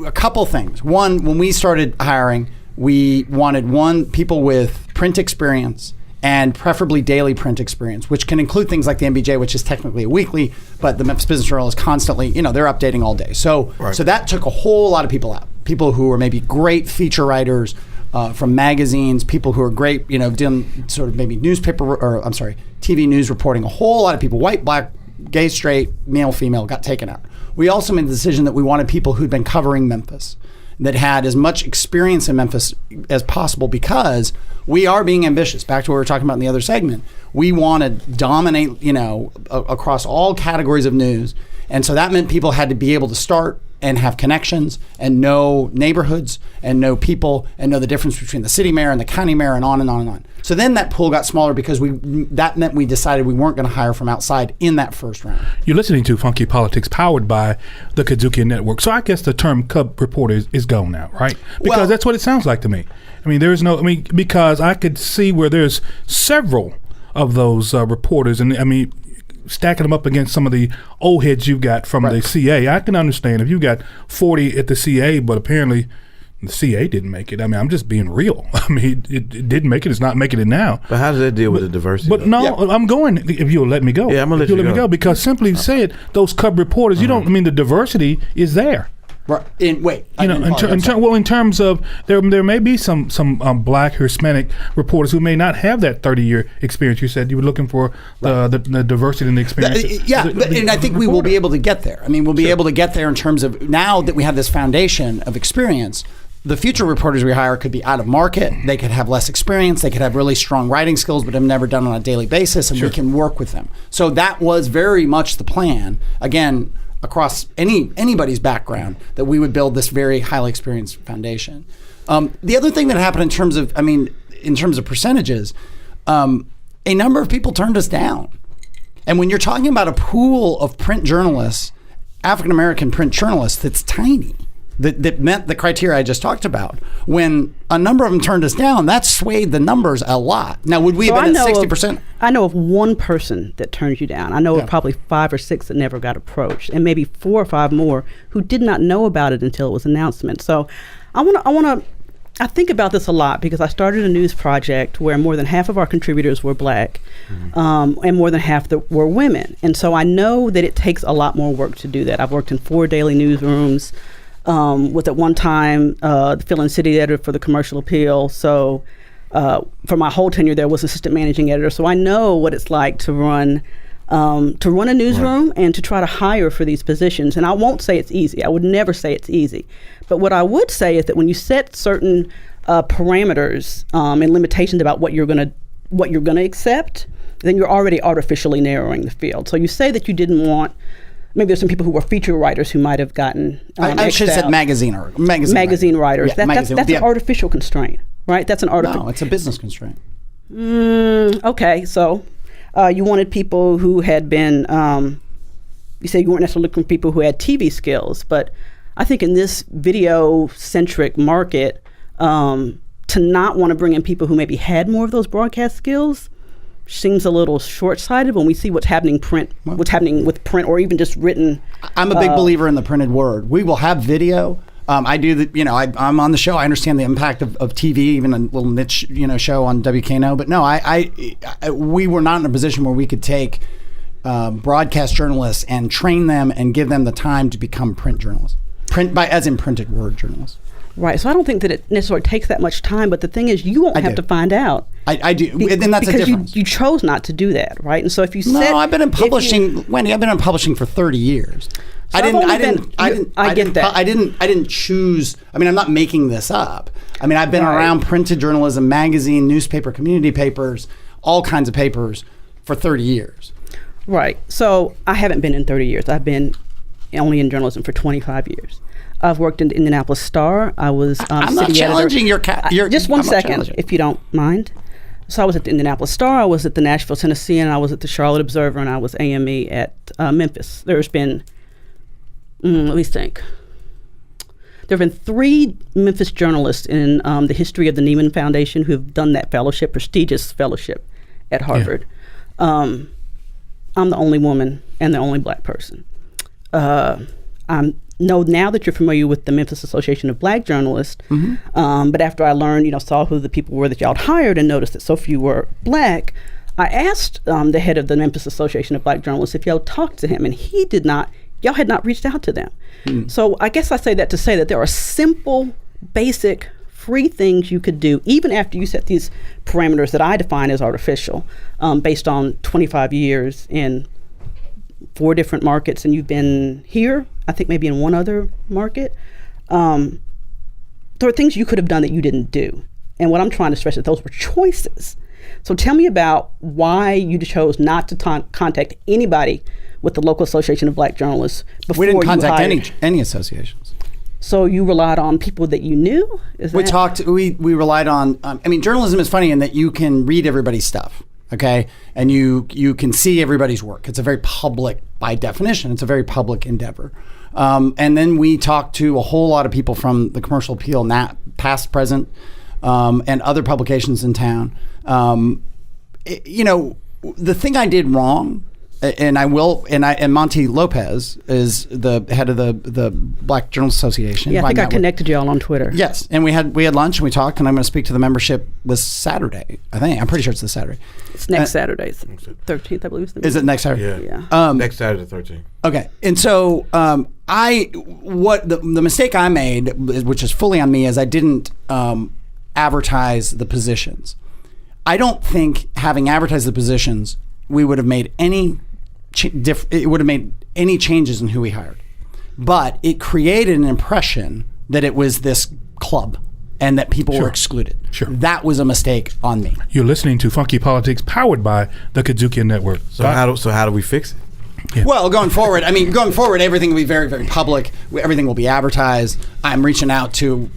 Speaker 10: a couple things. One, when we started hiring, we wanted people with print experience. And preferably daily print experience, which can include things like the MBJ, which is technically a weekly, but the Memphis Business Journal is constantly, they're updating all day. So that took a whole lot of people out. People who are maybe great feature writers from magazines, people who are great, doing sort of maybe TV news reporting. A whole lot of people, white, black, gay, straight, male, female, got taken out. We also made the decision that we wanted people who'd been covering Memphis, that had as much experience in Memphis as possible, because we are being ambitious. Back to what we were talking about in the other segment. We want to dominate, across all categories of news. And so that meant people had to be able to start and have connections and know neighborhoods and know people and know the difference between the city mayor and the county mayor and on and on and on. So then that pool got smaller because that meant we decided we weren't going to hire from outside in that first round.
Speaker 1: You're listening to Funky Politics, powered by the Kazuki Network. So I guess the term cub reporter is gone now, right? Because that's what it sounds like to me. Because I could see where there's several of those reporters, and stacking them up against some of the old heads you've got from the CA. I can understand if you got 40 at the CA, but apparently the CA didn't make it. I mean, I'm just being real. I mean, it didn't make it. It's not making it now.
Speaker 7: But how does that deal with the diversity?
Speaker 1: But no, I'm going. If you'll let me go.
Speaker 7: Yeah, I'm gonna let you
Speaker 1: let me go because simply said those cub reporters. You don't. I mean, the diversity is there.
Speaker 10: Right.
Speaker 1: In terms of there may be some black Hispanic reporters who may not have that 30-year experience. You said you were looking for the diversity in the experience.
Speaker 10: And I think we will be able to get there. I mean, we'll be able to get there in terms of now that we have this foundation of experience. The future reporters we hire could be out of market. They could have less experience. They could have really strong writing skills, but have never done it on a daily basis, and we can work with them. So that was very much the plan. Again, across anybody's background, that we would build this very highly experienced foundation. The other thing that happened in terms of percentages, a number of people turned us down. And when you're talking about a pool of print journalists, African-American print journalists, that's tiny, that met the criteria I just talked about. When a number of them turned us down, that swayed the numbers a lot. Now, would we have been at 60%?
Speaker 3: I know of one person that turned you down. I know of probably 5 or 6 that never got approached, and maybe 4 or 5 more who did not know about it until it was announcement. So I think about this a lot because I started a news project where more than half of our contributors were black, and more than half were women. And so I know that it takes a lot more work to do that. I've worked in 4 daily newsrooms. Was at one time the fill-in city editor for the Commercial Appeal. So for my whole tenure there was assistant managing editor. So I know what it's like to run a newsroom and to try to hire for these positions. And I won't say it's easy. I would never say it's easy. But what I would say is that when you set certain parameters and limitations about what you're gonna accept, then you're already artificially narrowing the field. So you say that you didn't want. Maybe there's some people who were feature writers who might have gotten.
Speaker 10: I should have said magazine
Speaker 3: writers.
Speaker 10: Yeah,
Speaker 3: that's an artificial constraint, right? That's an artificial.
Speaker 10: No, it's a business constraint.
Speaker 3: Okay, so you wanted people who had been. You say you weren't necessarily looking for people who had TV skills, but I think in this video-centric market, to not want to bring in people who maybe had more of those broadcast skills seems a little short-sighted when we see what's happening with print or even just written.
Speaker 10: I'm a big believer in the printed word. We will have video. I do the, I'm on the show. I understand the impact of TV, even a little niche, show on WKNO. But no, we were not in a position where we could take broadcast journalists and train them and give them the time to become print journalists. As in printed word journalists.
Speaker 3: Right. So I don't think that it necessarily takes that much time, but the thing is you won't have to find out.
Speaker 10: I do. And that's a difference.
Speaker 3: Because you chose not to do that, right? And so if you said...
Speaker 10: No, I've been in publishing, Wendi, I've been in publishing for 30 years.
Speaker 3: So I
Speaker 10: didn't choose. I mean, I'm not making this up. I mean, I've been around printed journalism, magazine, newspaper, community papers, all kinds of papers for 30 years.
Speaker 3: Right. So I haven't been in 30 years. I've been only in journalism for 25 years. I've worked in the Indianapolis Star. I was
Speaker 10: I'm
Speaker 3: city
Speaker 10: not challenging
Speaker 3: editor. Just one second, if you don't mind. So I was at the Indianapolis Star, I was at the Nashville Tennessean, I was at the Charlotte Observer, and I was AME at Memphis. There's been, let me think. There have been 3 Memphis journalists in the history of the Neiman Foundation who have done that fellowship, prestigious fellowship at Harvard. Yeah. I'm the only woman and the only black person. I know now that you're familiar with the Memphis Association of Black Journalists, but after I learned, saw who the people were that y'all hired and noticed that so few were black, I asked the head of the Memphis Association of Black Journalists if y'all talked to him, and he did not. Y'all had not reached out to them. So I guess I say that to say that there are simple, basic, free things you could do, even after you set these parameters that I define as artificial, based on 25 years in 4 different markets, and you've been here, I think maybe in 1 other market. There are things you could have done that you didn't do. And what I'm trying to stress is those were choices. So tell me about why you chose not to contact anybody with the local Association of Black Journalists before you hired.
Speaker 10: We didn't contact any associations.
Speaker 3: So you relied on people that you knew?
Speaker 10: We relied on, journalism is funny in that you can read everybody's stuff. Okay, and you can see everybody's work. It's a very public, by definition, it's a very public endeavor. And then we talked to a whole lot of people from the Commercial Appeal, past, present, and other publications in town. The thing I did wrong and I will, and Monty Lopez is the head of the Black Journalists Association.
Speaker 3: Yeah, I think I connected you all on Twitter.
Speaker 10: Yes, and we had lunch and we talked, and I'm going to speak to the membership this Saturday. I'm pretty sure it's this Saturday.
Speaker 3: It's next Saturday, it's 13th, I believe.
Speaker 10: Is it next Saturday?
Speaker 3: Yeah.
Speaker 7: Next Saturday, the 13th.
Speaker 10: Okay, and so the mistake I made, which is fully on me, is I didn't advertise the positions. I don't think having advertised the positions, we would have made any changes in who we hired. But it created an impression that it was this club and that people were excluded.
Speaker 1: Sure.
Speaker 10: That was a mistake on me.
Speaker 1: You're listening to Funky Politics, powered by the Kazukian Network.
Speaker 7: So how do we fix it?
Speaker 1: Yeah.
Speaker 10: Well, going forward, everything will be very, very public. Everything will be advertised. I'm reaching out to,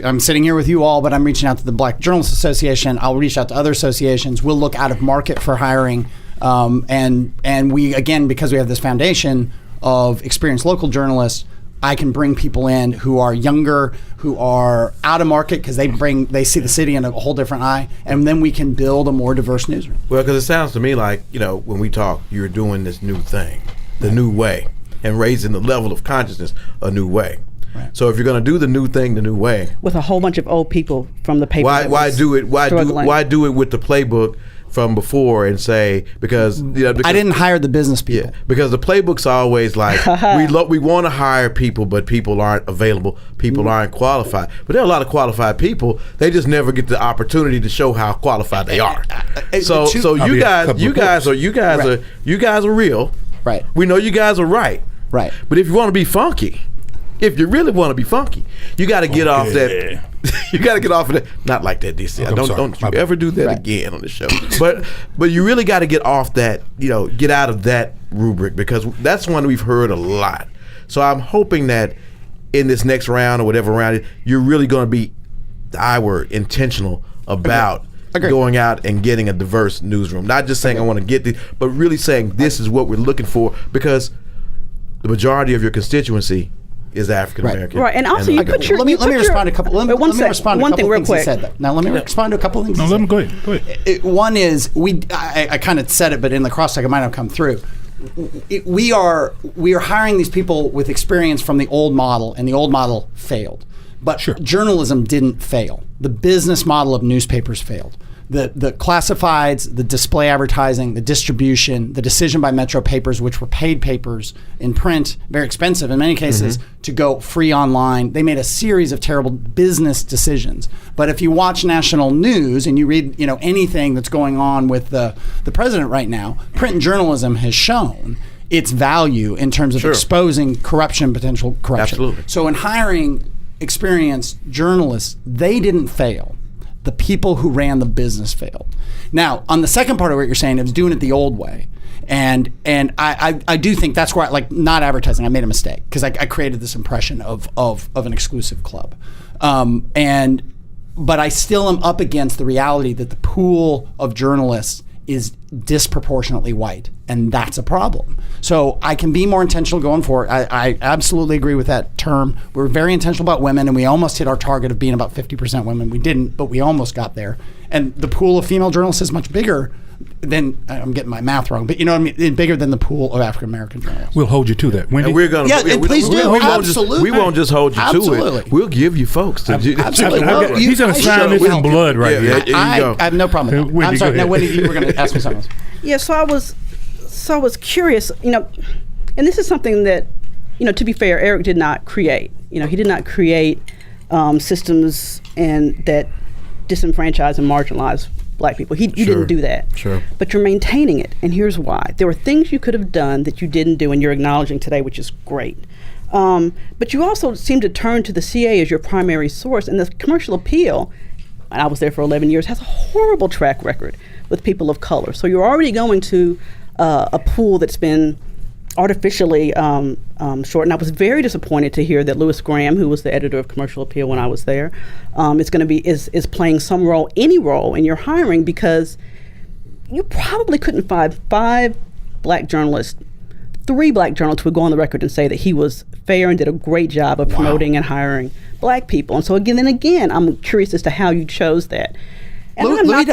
Speaker 10: I'm sitting here with you all, but I'm reaching out to the Black Journalists Association. I'll reach out to other associations. We'll look out of market for hiring. And we, again, because we have this foundation of experienced local journalists, I can bring people in who are younger, who are out of market because they see the city in a whole different eye, and then we can build a more diverse newsroom.
Speaker 7: Well, because it sounds to me like, when we talk, you're doing this new thing, the new way, and raising the level of consciousness a new way. Right. So if you're going to do the new thing the new way,
Speaker 3: with a whole bunch of old people from the paper,
Speaker 7: why do it with the playbook from before and say because
Speaker 10: I didn't hire the business people.
Speaker 7: Yeah, because the playbook's always like we want to hire people, but people aren't available, people aren't qualified. But there are a lot of qualified people. They just never get the opportunity to show how qualified they are. So you guys are real.
Speaker 10: Right.
Speaker 7: We know you guys are right.
Speaker 10: Right.
Speaker 7: But if you want to be funky, if you really want to be funky, you got to get off that. You got to get off of that. Not like that, DC. Don't you ever do that again on the show. But you really got to get off that. Get out of that rubric because that's one we've heard a lot. So I'm hoping that in this next round or whatever round, you're really going to be, intentional about going out and getting a diverse newsroom. Not just saying I want to get this, but really saying this is what we're looking for because the majority of your constituency is African American.
Speaker 3: Right, and also
Speaker 10: let me respond to a couple. Let me respond to a couple things he said. Now let me respond to a couple of things.
Speaker 1: No, let me go ahead.
Speaker 10: One is I kind of said it, but in the cross-check it might have come through. We are hiring these people with experience from the old model, and the old model failed. But journalism didn't fail. The business model of newspapers failed. The classifieds, the display advertising, the distribution, the decision by Metro papers, which were paid papers in print, very expensive in many cases, to go free online. They made a series of terrible business decisions. But if you watch national news and you read, anything that's going on with the president right now, print journalism has shown its value in terms of exposing potential corruption.
Speaker 7: Absolutely.
Speaker 10: So in hiring experienced journalists, they didn't fail. The people who ran the business failed. Now, on the second part of what you're saying, it was doing it the old way. And I do think that's where, not advertising, I made a mistake because I created this impression of an exclusive club. But I still am up against the reality that the pool of journalists is disproportionately white, and that's a problem. So I can be more intentional going forward. I absolutely agree with that term. We're very intentional about women, and we almost hit our target of being about 50% women. We didn't, but we almost got there. And the pool of female journalists is much bigger than, I'm getting my math wrong, but bigger than the pool of African American journalists.
Speaker 1: We'll hold you to that.
Speaker 7: And we're going to,
Speaker 10: please do.
Speaker 7: We won't just hold you to it. We'll give you folks.
Speaker 10: Absolutely.
Speaker 1: He's going to sign this in blood right here.
Speaker 10: I have no problem with that. I'm sorry. No, Wendi, you were going to ask me something else.
Speaker 3: Yeah, so I was curious, and this is something that, to be fair, Eric did not create. He did not create systems and that disenfranchise and marginalize Black people. You didn't do that.
Speaker 7: Sure.
Speaker 3: But you're maintaining it, and here's why. There were things you could have done that you didn't do, and you're acknowledging today, which is great. But you also seem to turn to the CA as your primary source, and the Commercial Appeal, and I was there for 11 years, has a horrible track record with people of color. So you're already going to a pool that's been artificially short. And I was very disappointed to hear that Louis Graham, who was the editor of Commercial Appeal when I was there, is playing some role, any role in your hiring, because you probably couldn't find 3 black journalists would go on the record and say that he was fair and did a great job of promoting and hiring Black people. And so again, I'm curious as to how you chose that.
Speaker 10: Louis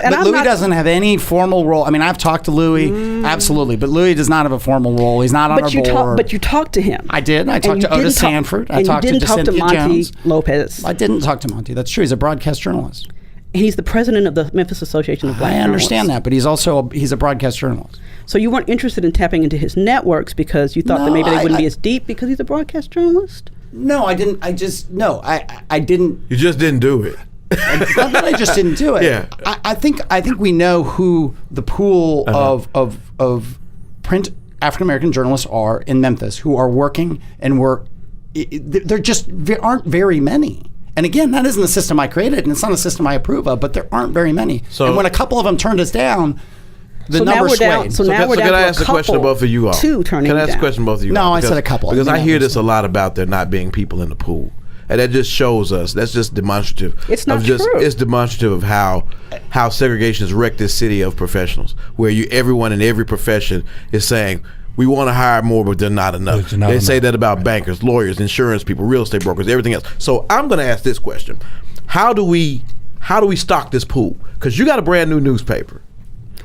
Speaker 10: doesn't have any formal role. I mean, I've talked to Louis, absolutely, but Louis does not have a formal role. He's not on our board.
Speaker 3: But you talked to him.
Speaker 10: I did. I talked to Otis Sanford. I talked to
Speaker 3: Monty
Speaker 10: Jones.
Speaker 3: Lopez.
Speaker 10: I didn't talk to Monty. That's true. He's a broadcast journalist.
Speaker 3: And he's the president of the Memphis Association of Black Journalists.
Speaker 10: I understand that, but he's also he's a broadcast journalist.
Speaker 3: So you weren't interested in tapping into his networks because you thought that maybe they wouldn't be as deep because he's a broadcast journalist?
Speaker 10: No, I didn't. I didn't.
Speaker 7: You just didn't do it.
Speaker 10: It's not that I just didn't do it.
Speaker 7: Yeah.
Speaker 10: I think we know who the pool of print African American journalists are in Memphis who are working and there just aren't very many. And again, that isn't the system I created, and it's not a system I approve of, but there aren't very many. And when a couple of them turned us down, the numbers swayed.
Speaker 7: So can I ask a question to both of you all? Can I ask a question to both of you all?
Speaker 10: No, I said a couple.
Speaker 7: Because I hear this a lot about there not being people in the pool. And that just shows us, that's just demonstrative.
Speaker 3: It's not true.
Speaker 7: It's demonstrative of how segregation has wrecked this city of professionals, where everyone in every profession is saying, we want to hire more, but they're not enough. They say that about bankers, lawyers, insurance people, real estate brokers, everything else. So I'm going to ask this question. How do we stock this pool? Because you got a brand new newspaper.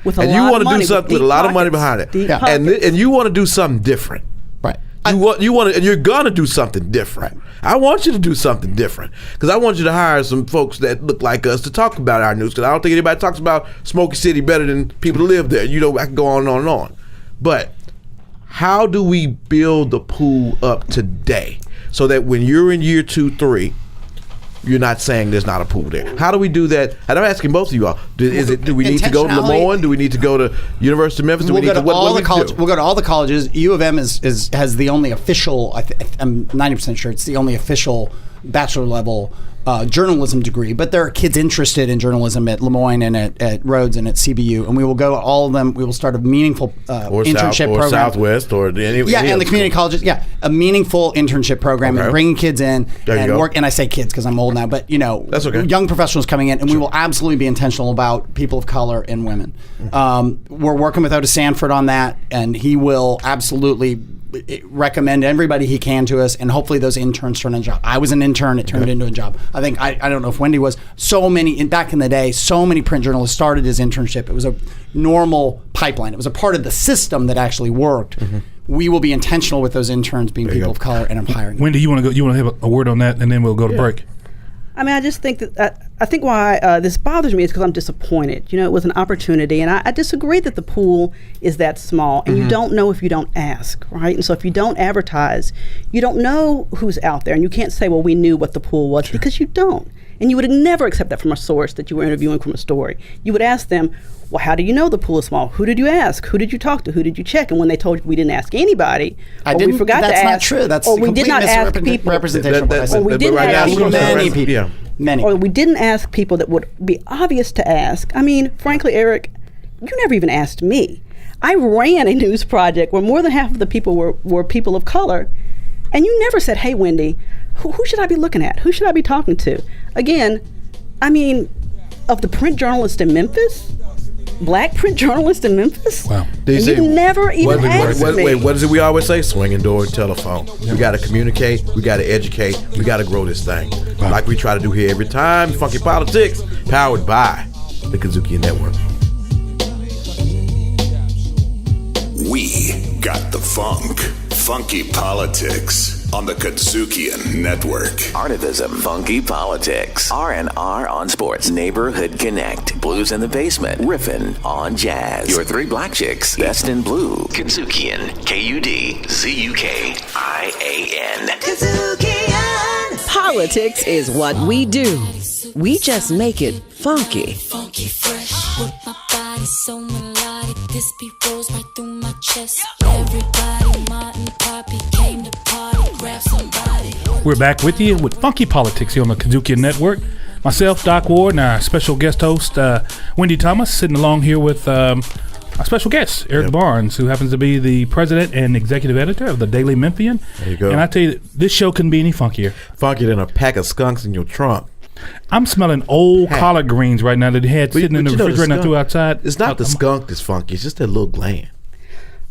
Speaker 3: With a lot of money,
Speaker 7: do something with a lot of money behind it. And you want to do something different.
Speaker 10: Right.
Speaker 7: You want to, and you're gonna do something different. I want you to do something different because I want you to hire some folks that look like us to talk about our news. Because I don't think anybody talks about Smoky City better than people who live there. I can go on and on and on. But how do we build the pool up today so that when you're in year 2, 3, you're not saying there's not a pool there? How do we do that? And I'm asking both of you all. Do we need to go to Lemoyne? Do we need to go to University of Memphis?
Speaker 10: We'll go to all the colleges. U of M has the only official, I'm 90% sure it's the only official bachelor level journalism degree, but there are kids interested in journalism at Lemoyne and at Rhodes and at CBU, and we will go to all of them. We will start a meaningful internship program.
Speaker 7: Or Southwest or
Speaker 10: and the community colleges. Yeah, a meaningful internship program and bringing kids in and work. And I say kids because I'm old now, but
Speaker 7: that's okay.
Speaker 10: Young professionals coming in, and we will absolutely be intentional about people of color and women. We're working with Otis Sanford on that, and he will absolutely recommend everybody he can to us, and hopefully those interns turn into a job. I was an intern; it turned into a job. I think I don't know if Wendi was. So many back in the day, so many print journalists started as internship. It was a normal pipeline. It was a part of the system that actually worked. We will be intentional with those interns being people of color, and I'm hiring.
Speaker 1: Wendi, you want to go? You want to have a word on that, and then we'll go to break.
Speaker 3: I mean, I just think that I think why this bothers me is because I'm disappointed. It was an opportunity, and I disagree that the pool is that small, and you don't know if you don't ask, right? And so if you don't advertise, you don't know who's out there, and you can't say, well, we knew what the pool was, because you don't. And you would never accept that from a source that you were interviewing from a story. You would ask them, well, how do you know the pool is small? Who did you ask? Who did you talk to? Who did you check? And when they told you we didn't ask anybody, we forgot to ask.
Speaker 10: That's not true. That's
Speaker 3: or we did not ask people.
Speaker 10: Or
Speaker 3: we didn't ask
Speaker 10: many people. Many.
Speaker 3: Or we didn't ask people that would be obvious to ask. I mean, frankly, Eric, you never even asked me. I ran a news project where more than half of the people were people of color, and you never said, hey, Wendi, who should I be looking at? Who should I be talking to? Again, I mean, of the print journalists in Memphis, black print journalists in Memphis?
Speaker 1: Wow.
Speaker 3: You never even asked me.
Speaker 7: Wait, what is it we always say? Swinging door and telephone. We got to communicate. We got to educate. We got to grow this thing. Wow. Like we try to do here every time. Funky Politics, powered by the Kazuki Network.
Speaker 2: We got the funk. Funky Politics on the Kazukian Network.
Speaker 5: Artivism, Funky Politics, R&R on Sports, Neighborhood Connect, Blues in the Basement, Riffin' on Jazz. Your three black chicks, best in blue. Kazukian, Kudziukian.
Speaker 4: Kazukian! Politics is what we do. We just make it funky.
Speaker 9: Funky fresh with my body so melodic. This beat rolls right through my chest. Everybody, Martin, Poppy came to party. Grab somebody.
Speaker 1: We're back with you with Funky Politics here on the Kazukian Network. Myself, Doc Ward, and our special guest host, Wendi Thomas, sitting along here with our special guest, Eric Barnes, who happens to be the president and executive editor of the Daily Memphian.
Speaker 7: There you go.
Speaker 1: And I tell you, this show couldn't be any funkier.
Speaker 7: Funkier than a pack of skunks in your trunk.
Speaker 1: I'm smelling old collard greens right now that he had sitting in the refrigerator and I threw outside.
Speaker 7: It's not the skunk that's funky. It's just that little gland.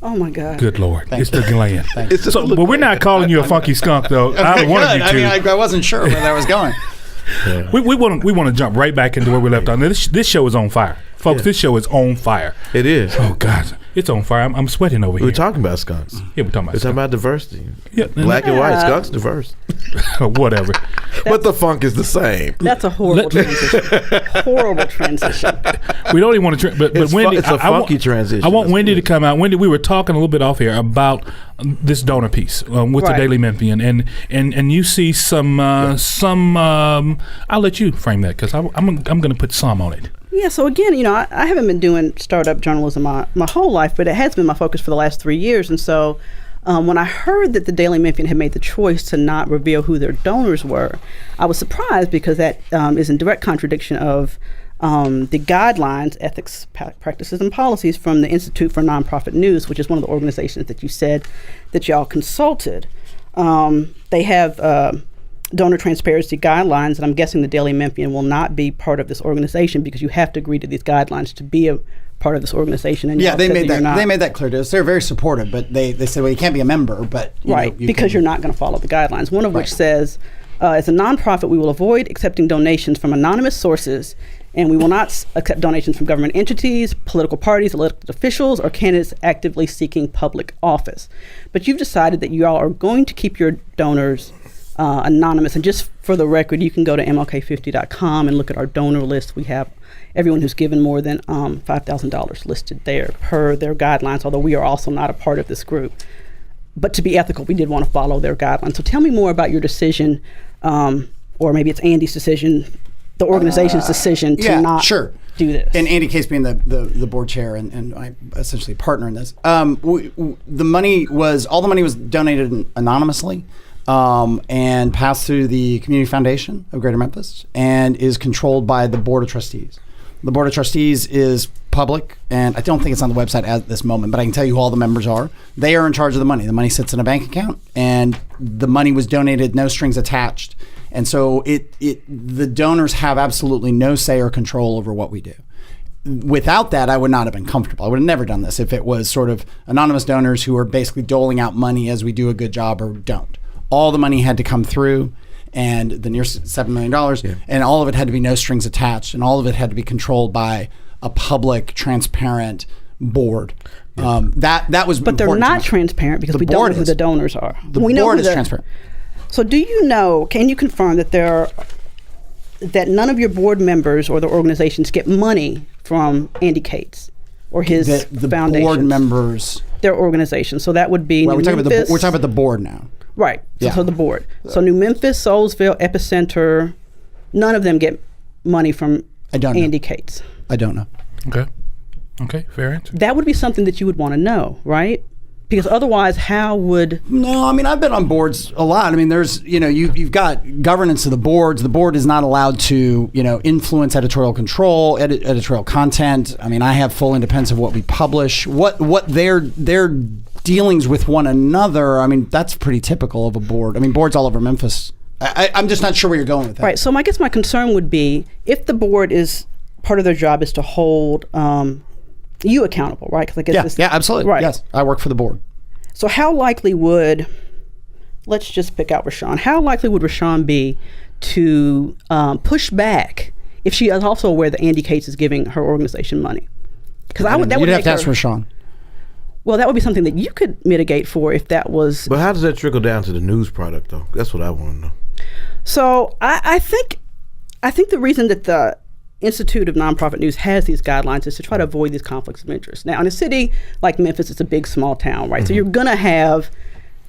Speaker 3: Oh, my God.
Speaker 1: Good Lord. It's the gland.
Speaker 7: But
Speaker 1: we're not calling you a funky skunk, though. Either one of you two.
Speaker 10: I wasn't sure where that was going.
Speaker 1: We want to jump right back into where we left off. Now, this show is on fire, folks. This show is on fire.
Speaker 7: It is.
Speaker 1: Oh God, it's on fire. I'm sweating over here.
Speaker 7: We're talking about skunks.
Speaker 1: Yeah, we're talking about
Speaker 7: diversity.
Speaker 1: Yeah,
Speaker 7: black and white skunks diverse.
Speaker 1: Whatever.
Speaker 7: But the funk is the same.
Speaker 3: That's a horrible transition. Horrible transition.
Speaker 1: We don't even want to. But Wendi,
Speaker 7: it's a funky transition.
Speaker 1: I want Wendi to come out. Wendi, we were talking a little bit off here about this donor piece with the Daily Memphian, and you see some. I'll let you frame that because I'm going to put some on it.
Speaker 3: Yeah, so again, I haven't been doing startup journalism my whole life, but it has been my focus for the last 3 years. And so when I heard that the Daily Memphian had made the choice to not reveal who their donors were, I was surprised because that is in direct contradiction of the guidelines, ethics, practices, and policies from the Institute for Nonprofit News, which is one of the organizations that you said that y'all consulted. They have donor transparency guidelines, and I'm guessing the Daily Memphian will not be part of this organization because you have to agree to these guidelines to be a part of this organization. And
Speaker 10: yeah, they made that clear to us. They're very supportive, but they said, well, you can't be a member, but
Speaker 3: because you're not going to follow the guidelines. One of which says, as a nonprofit, we will avoid accepting donations from anonymous sources, and we will not accept donations from government entities, political parties, elected officials, or candidates actively seeking public office. But you've decided that you all are going to keep your donors anonymous. And just for the record, you can go to MLK50.com and look at our donor list. We have everyone who's given more than $5,000 listed there per their guidelines, although we are also not a part of this group. But to be ethical, we did want to follow their guidelines. So tell me more about your decision, or maybe it's Andy's decision, the organization's decision to not do this.
Speaker 10: And Andy Case being the board chair and I essentially partner in this. All the money was donated anonymously. And passed through the Community Foundation of Greater Memphis and is controlled by the Board of Trustees. The Board of Trustees is public, and I don't think it's on the website at this moment, but I can tell you who all the members are. They are in charge of the money. The money sits in a bank account, and the money was donated, no strings attached. And so the donors have absolutely no say or control over what we do. Without that, I would not have been comfortable. I would have never done this if it was sort of anonymous donors who are basically doling out money as we do a good job or don't. All the money had to come through, and the near $7 million, and all of it had to be no strings attached, and all of it had to be controlled by a public, transparent board. That was.
Speaker 3: But they're not transparent because we don't know who the donors are.
Speaker 10: The board is transparent.
Speaker 3: So, do you know? Can you confirm that that none of your board members or the organizations get money from Andy Cates or his foundation?
Speaker 10: The board members,
Speaker 3: their organization. So that would be.
Speaker 10: We're talking about the board now.
Speaker 3: Right. So the board. So New Memphis, Soulsville, Epicenter, none of them get money from Andy Cates.
Speaker 10: I don't know.
Speaker 1: Okay, fair answer.
Speaker 3: That would be something that you would want to know, right? Because otherwise, how would...
Speaker 10: No, I mean, I've been on boards a lot. I mean, there's, you've got governance of the boards. The board is not allowed to, influence editorial control, editorial content. I mean, I have full independence of what we publish. What their dealings with one another, I mean, that's pretty typical of a board. I mean, boards all over Memphis. I'm just not sure where you're going with that.
Speaker 3: Right. So I guess my concern would be if the board is, part of their job is to hold you accountable, right? Because I guess
Speaker 10: absolutely.
Speaker 3: Right.
Speaker 10: Yes, I work for the board.
Speaker 3: So how likely would, let's just pick out Rashawn. How likely would Rashawn be to push back if she is also aware that Andy Cates is giving her organization money? Because
Speaker 10: you'd have to ask Rashawn.
Speaker 3: Well, that would be something that you could mitigate for if that was...
Speaker 7: But how does that trickle down to the news product, though? That's what I want to know.
Speaker 3: So I think the reason that the Institute of Nonprofit News has these guidelines is to try to avoid these conflicts of interest. Now, in a city like Memphis, it's a big, small town, right? Mm-hmm. So you're going to have...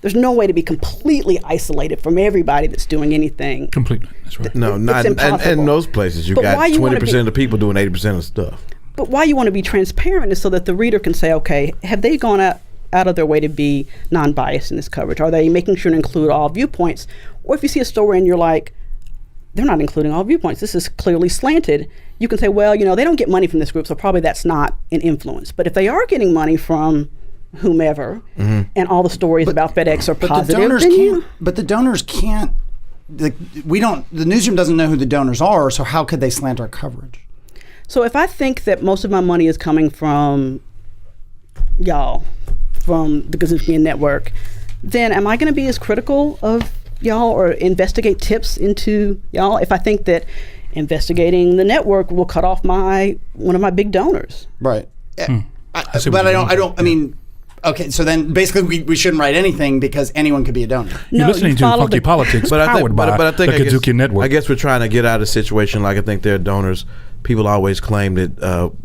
Speaker 3: There's no way to be completely isolated from everybody that's doing anything.
Speaker 1: Completely, that's right.
Speaker 7: No, not in those places. You got 20% of the people doing 80% of stuff.
Speaker 3: But why you want to be transparent is so that the reader can say, okay, have they gone out of their way to be non-biased in this coverage? Are they making sure to include all viewpoints? Or if you see a story and you're like, they're not including all viewpoints, this is clearly slanted, you can say, well, they don't get money from this group, so probably that's not an influence. But if they are getting money from whomever, and all the stories about FedEx are positive,
Speaker 10: but the donors can't, the newsroom doesn't know who the donors are, so how could they slant our coverage?
Speaker 3: So if I think that most of my money is coming from y'all, from the Gazookian Network, then am I going to be as critical of y'all or investigate tips into y'all if I think that investigating the network will cut off one of my big donors.
Speaker 10: Right. I mean, okay, so then basically we shouldn't write anything because anyone could be a donor.
Speaker 1: You're listening to Funky Politics, powered by the Kazuki Network.
Speaker 7: I guess we're trying to get out of a situation like I think there are donors. People always claim that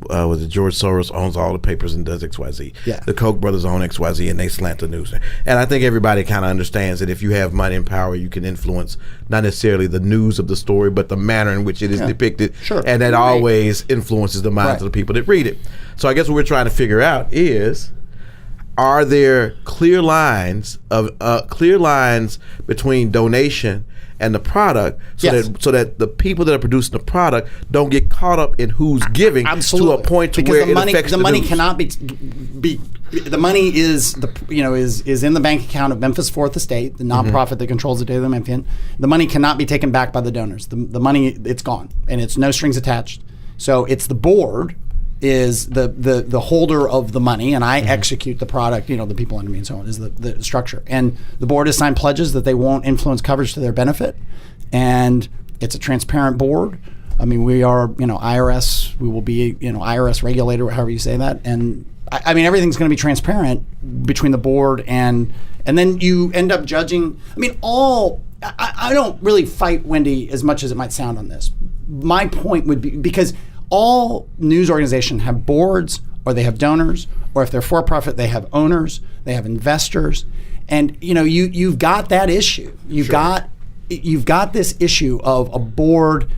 Speaker 7: was it George Soros owns all the papers and does XYZ.
Speaker 10: Yeah.
Speaker 7: The Koch brothers own XYZ and they slant the news. And I think everybody kind of understands that if you have money and power, you can influence not necessarily the news of the story, but the manner in which it is depicted.
Speaker 10: Sure.
Speaker 7: And that always influences the minds of the people that read it. So I guess what we're trying to figure out is, are there clear lines between donation and the product, so that the people that are producing the product don't get caught up in who's giving to a point to where it affects the
Speaker 10: money
Speaker 7: news.
Speaker 10: cannot be the money is is in the bank account of Memphis Fourth Estate, the nonprofit that controls the Daily Memphian. The money cannot be taken back by the donors. The money, it's gone, and it's no strings attached. So it's the board is the holder of the money, and I execute the product, the people under me and so on, is the structure. And the board has signed pledges that they won't influence coverage to their benefit, and it's a transparent board. I mean, we are, IRS, we will be, IRS regulator, however you say that. And I mean, everything's going to be transparent between the board and then you end up judging. I mean, I don't really fight Wendi as much as it might sound on this. My point would be, because all news organizations have boards, or they have donors, or if they're for-profit, they have owners, they have investors, and you've got that issue. You've got this issue of a board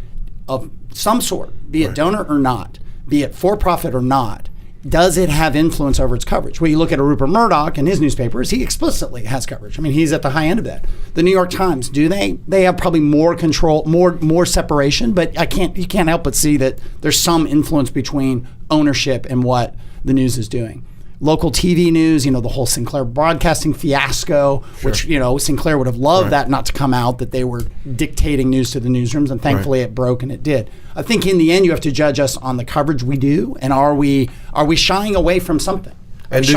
Speaker 10: of some sort, be it donor or not, be it for-profit or not. Does it have influence over its coverage? Well, you look at a Rupert Murdoch and his newspapers, he explicitly has coverage. I mean, he's at the high end of that. The New York Times, do they? They have probably more control, more separation, but you can't help but see that there's some influence between ownership and what the news is doing. Local TV news, the whole Sinclair Broadcasting fiasco, which, Sinclair would have loved that not to come out, that they were dictating news to the newsrooms, and thankfully it broke, and it did. I think in the end you have to judge us on the coverage we do, and are we shying away from something?
Speaker 7: And do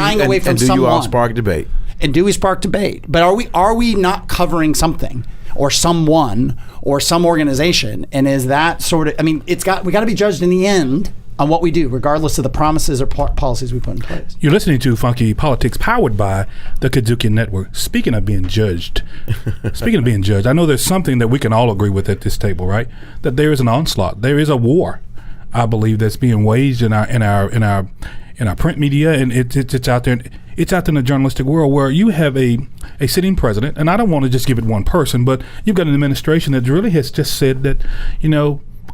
Speaker 7: you all spark debate?
Speaker 10: And do we spark debate? But are we not covering something or someone or some organization? And is that sort of, we got to be judged in the end on what we do, regardless of the promises or policies we put in place.
Speaker 1: You're listening to Funky Politics, powered by the Kazuki Network. Speaking of being judged, I know there's something that we can all agree with at this table, right? That there is an onslaught, there is a war, I believe, that's being waged in our print media, and it's out there. It's out there in the journalistic world, where you have a sitting president, and I don't want to just give it one person, but you've got an administration that really has just said that,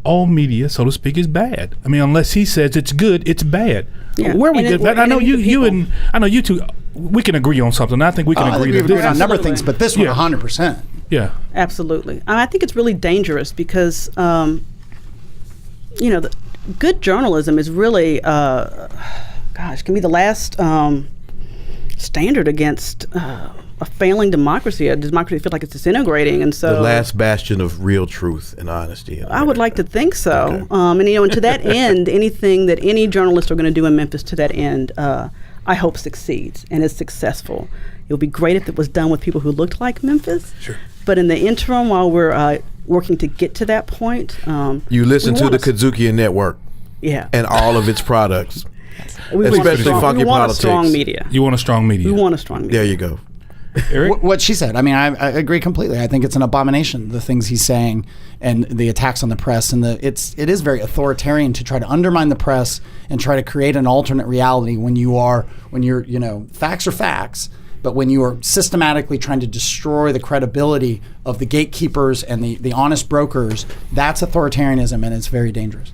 Speaker 1: all media, so to speak, is bad. I mean, unless he says it's good, it's bad.
Speaker 3: Yeah.
Speaker 1: Where we get? I know you two. We can agree on something. I think we can agree
Speaker 10: on a number of things, but this one, 100%.
Speaker 1: Yeah,
Speaker 3: absolutely. I think it's really dangerous because, the good journalism is really, can be the last standard against a failing democracy. A democracy feels like it's disintegrating, and so
Speaker 7: the last bastion of real truth and honesty.
Speaker 3: I would like to think so. Okay. And to that end, anything that any journalists are going to do in Memphis, to that end, I hope succeeds and is successful. It would be great if it was done with people who looked like Memphis.
Speaker 1: Sure.
Speaker 3: But in the interim, while we're working to get to that point,
Speaker 7: you listen to the Kazuki Network, and all of its products, especially Funky Politics.
Speaker 3: We want a strong media.
Speaker 1: You want a strong media.
Speaker 3: We want a strong media.
Speaker 7: There you go.
Speaker 1: Eric?
Speaker 10: What she said. I mean, I agree completely. I think it's an abomination, the things he's saying and the attacks on the press, and it is very authoritarian to try to undermine the press and try to create an alternate reality when you're facts are facts, but when you are systematically trying to destroy the credibility of the gatekeepers and the honest brokers, that's authoritarianism, and it's very dangerous.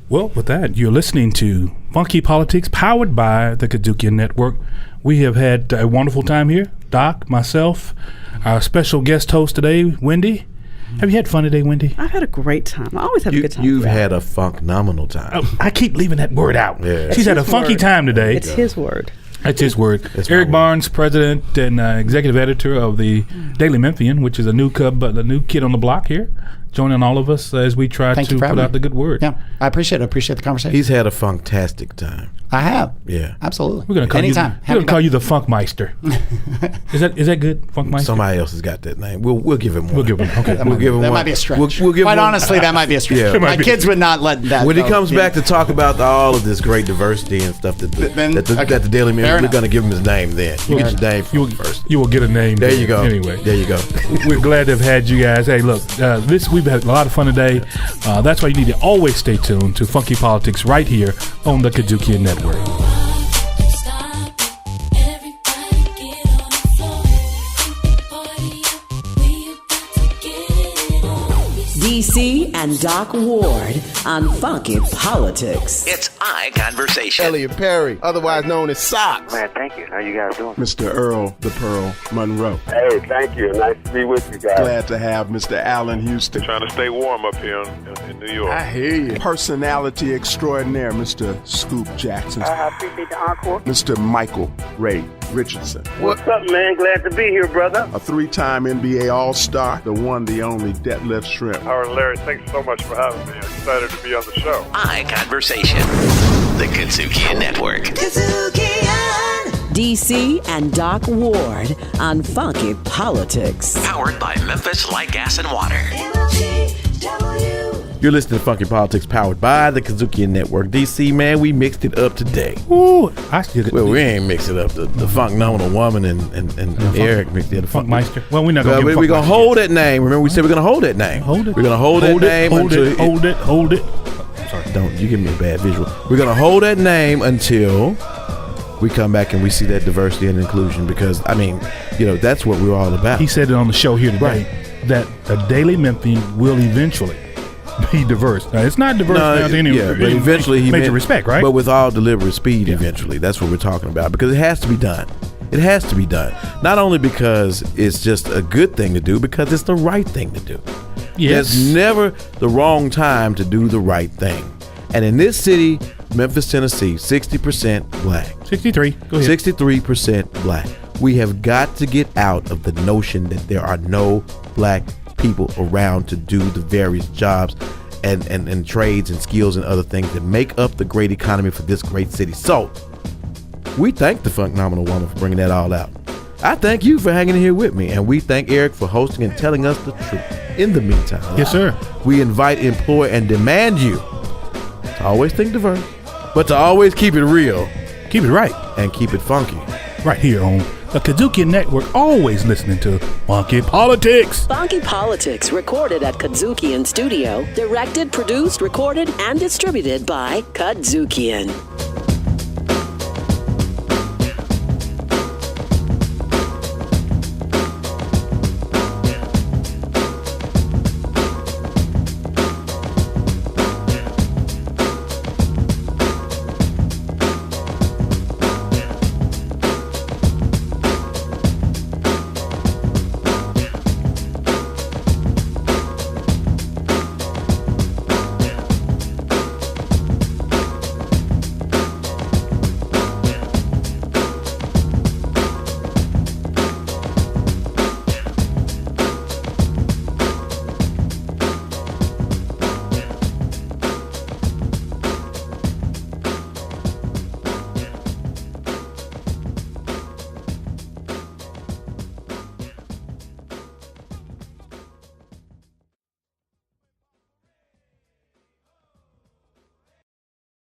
Speaker 1: Well, with that, you're listening to Funky Politics, powered by the Kazuki Network. We have had a wonderful time here. Doc, myself, our special guest host today, Wendi. Have you had fun today, Wendi?
Speaker 3: I've had a great time. I always have a good time.
Speaker 7: You've had a phenomenal time.
Speaker 1: Oh, I keep leaving that word out.
Speaker 7: Yeah.
Speaker 1: She's had a funky time today.
Speaker 3: It's his word.
Speaker 1: That's his word. Eric Barnes, president and executive editor of the Daily Memphian, which is a new kid on the block here. joining all of us as we try
Speaker 10: Thank you
Speaker 1: to
Speaker 10: for
Speaker 1: put
Speaker 10: having
Speaker 1: out
Speaker 10: me.
Speaker 1: the good word.
Speaker 10: Yeah, I appreciate it. I appreciate the conversation.
Speaker 7: He's had a fantastic time.
Speaker 10: I have.
Speaker 7: Yeah.
Speaker 10: Absolutely.
Speaker 1: We're gonna call
Speaker 10: Anytime.
Speaker 1: you. We're gonna call you the Funkmeister. Is that good, Funkmeister?
Speaker 7: Somebody else has got that name. We'll give him one.
Speaker 1: We'll give him. Okay.
Speaker 7: We'll give him
Speaker 10: That
Speaker 7: one.
Speaker 10: might be a stretch.
Speaker 7: We'll give
Speaker 10: Quite
Speaker 7: one.
Speaker 10: honestly, that might be a stretch.
Speaker 7: Yeah.
Speaker 10: My kids would not let that
Speaker 7: When he
Speaker 10: go.
Speaker 7: comes
Speaker 10: Yeah.
Speaker 7: back to talk about all of this great diversity and stuff that the Daily Memphian,
Speaker 10: Fair
Speaker 7: we're
Speaker 10: enough.
Speaker 7: going to give him his name then. You get your name first.
Speaker 1: You will get a name.
Speaker 7: There you go.
Speaker 1: Anyway,
Speaker 7: there you go.
Speaker 1: We're glad to have had you guys. Hey, look, we've had a lot of fun today. That's why you need to always stay tuned to Funky Politics right here on the Kazukian Network.
Speaker 4: DC and Doc Ward on Funky Politics.
Speaker 5: It's iConversation.
Speaker 11: Elliot Perry, otherwise known as Socks.
Speaker 14: Man, thank you. How you guys doing?
Speaker 11: Mr. Earl the Pearl Monroe.
Speaker 14: Hey, thank you. Nice to be with you guys.
Speaker 11: Glad to have Mr. Allen Houston.
Speaker 15: Trying to stay warm up here in New York.
Speaker 11: I hear you. Personality extraordinaire, Mr. Scoop Jackson.
Speaker 14: I appreciate the encore.
Speaker 11: Mr. Michael Ray Richardson.
Speaker 14: What's up, man? Glad to be here, brother.
Speaker 11: A 3-time NBA All-Star, the one, the only Detlef Shrimp.
Speaker 15: Howard and Larry, thanks so much for having me. I'm excited to be on the show.
Speaker 5: iConversation. The Kazukian Network.
Speaker 4: DC and Doc Ward on Funky Politics.
Speaker 5: Powered by Memphis Light Gas and Water.
Speaker 7: You're listening to Funky Politics, powered by the Kazukian Network. DC, man, we mixed it up today.
Speaker 1: Ooh, I still.
Speaker 7: Well, we ain't mixed it up. The Funk Nominal Woman and Eric mixed it up.
Speaker 1: Funkmeister. Well, we're not going to.
Speaker 7: We're gonna hold that name. Remember, we said we're gonna hold that name.
Speaker 1: Hold it.
Speaker 7: We're gonna hold that name.
Speaker 1: Hold it.
Speaker 7: Sorry, don't you give me a bad visual. We're gonna hold that name until we come back and we see that diversity and inclusion, because I mean, that's what we're all about.
Speaker 1: He said it on the show here today that a Daily Memphian will eventually be diverse. Now, it's not diverse now to any
Speaker 7: but eventually he
Speaker 1: major respect, right?
Speaker 7: But with all deliberate speed, eventually. That's what we're talking about, because it has to be done. It has to be done. Not only because it's just a good thing to do, because it's the right thing to do.
Speaker 1: Yes.
Speaker 7: There's never the wrong time to do the right thing. And in this city, Memphis, Tennessee, 60% black.
Speaker 1: 63. Go ahead.
Speaker 7: 63% black. We have got to get out of the notion that there are no black people around to do the various jobs and trades and skills and other things that make up the great economy for this great city. So we thank the Funk Nominal Woman for bringing that all out. I thank you for hanging here with me, and we thank Eric for hosting and telling us the truth. In the meantime,
Speaker 1: yes, sir,
Speaker 7: we invite, implore, and demand you to always think diverse, but to always keep it real,
Speaker 1: keep it right,
Speaker 7: and keep it funky.
Speaker 1: Right here on the Kazukian Network, always listening to Funky Politics.
Speaker 4: Funky Politics, recorded at Kazukian Studio, directed, produced, recorded, and distributed by Kazukian.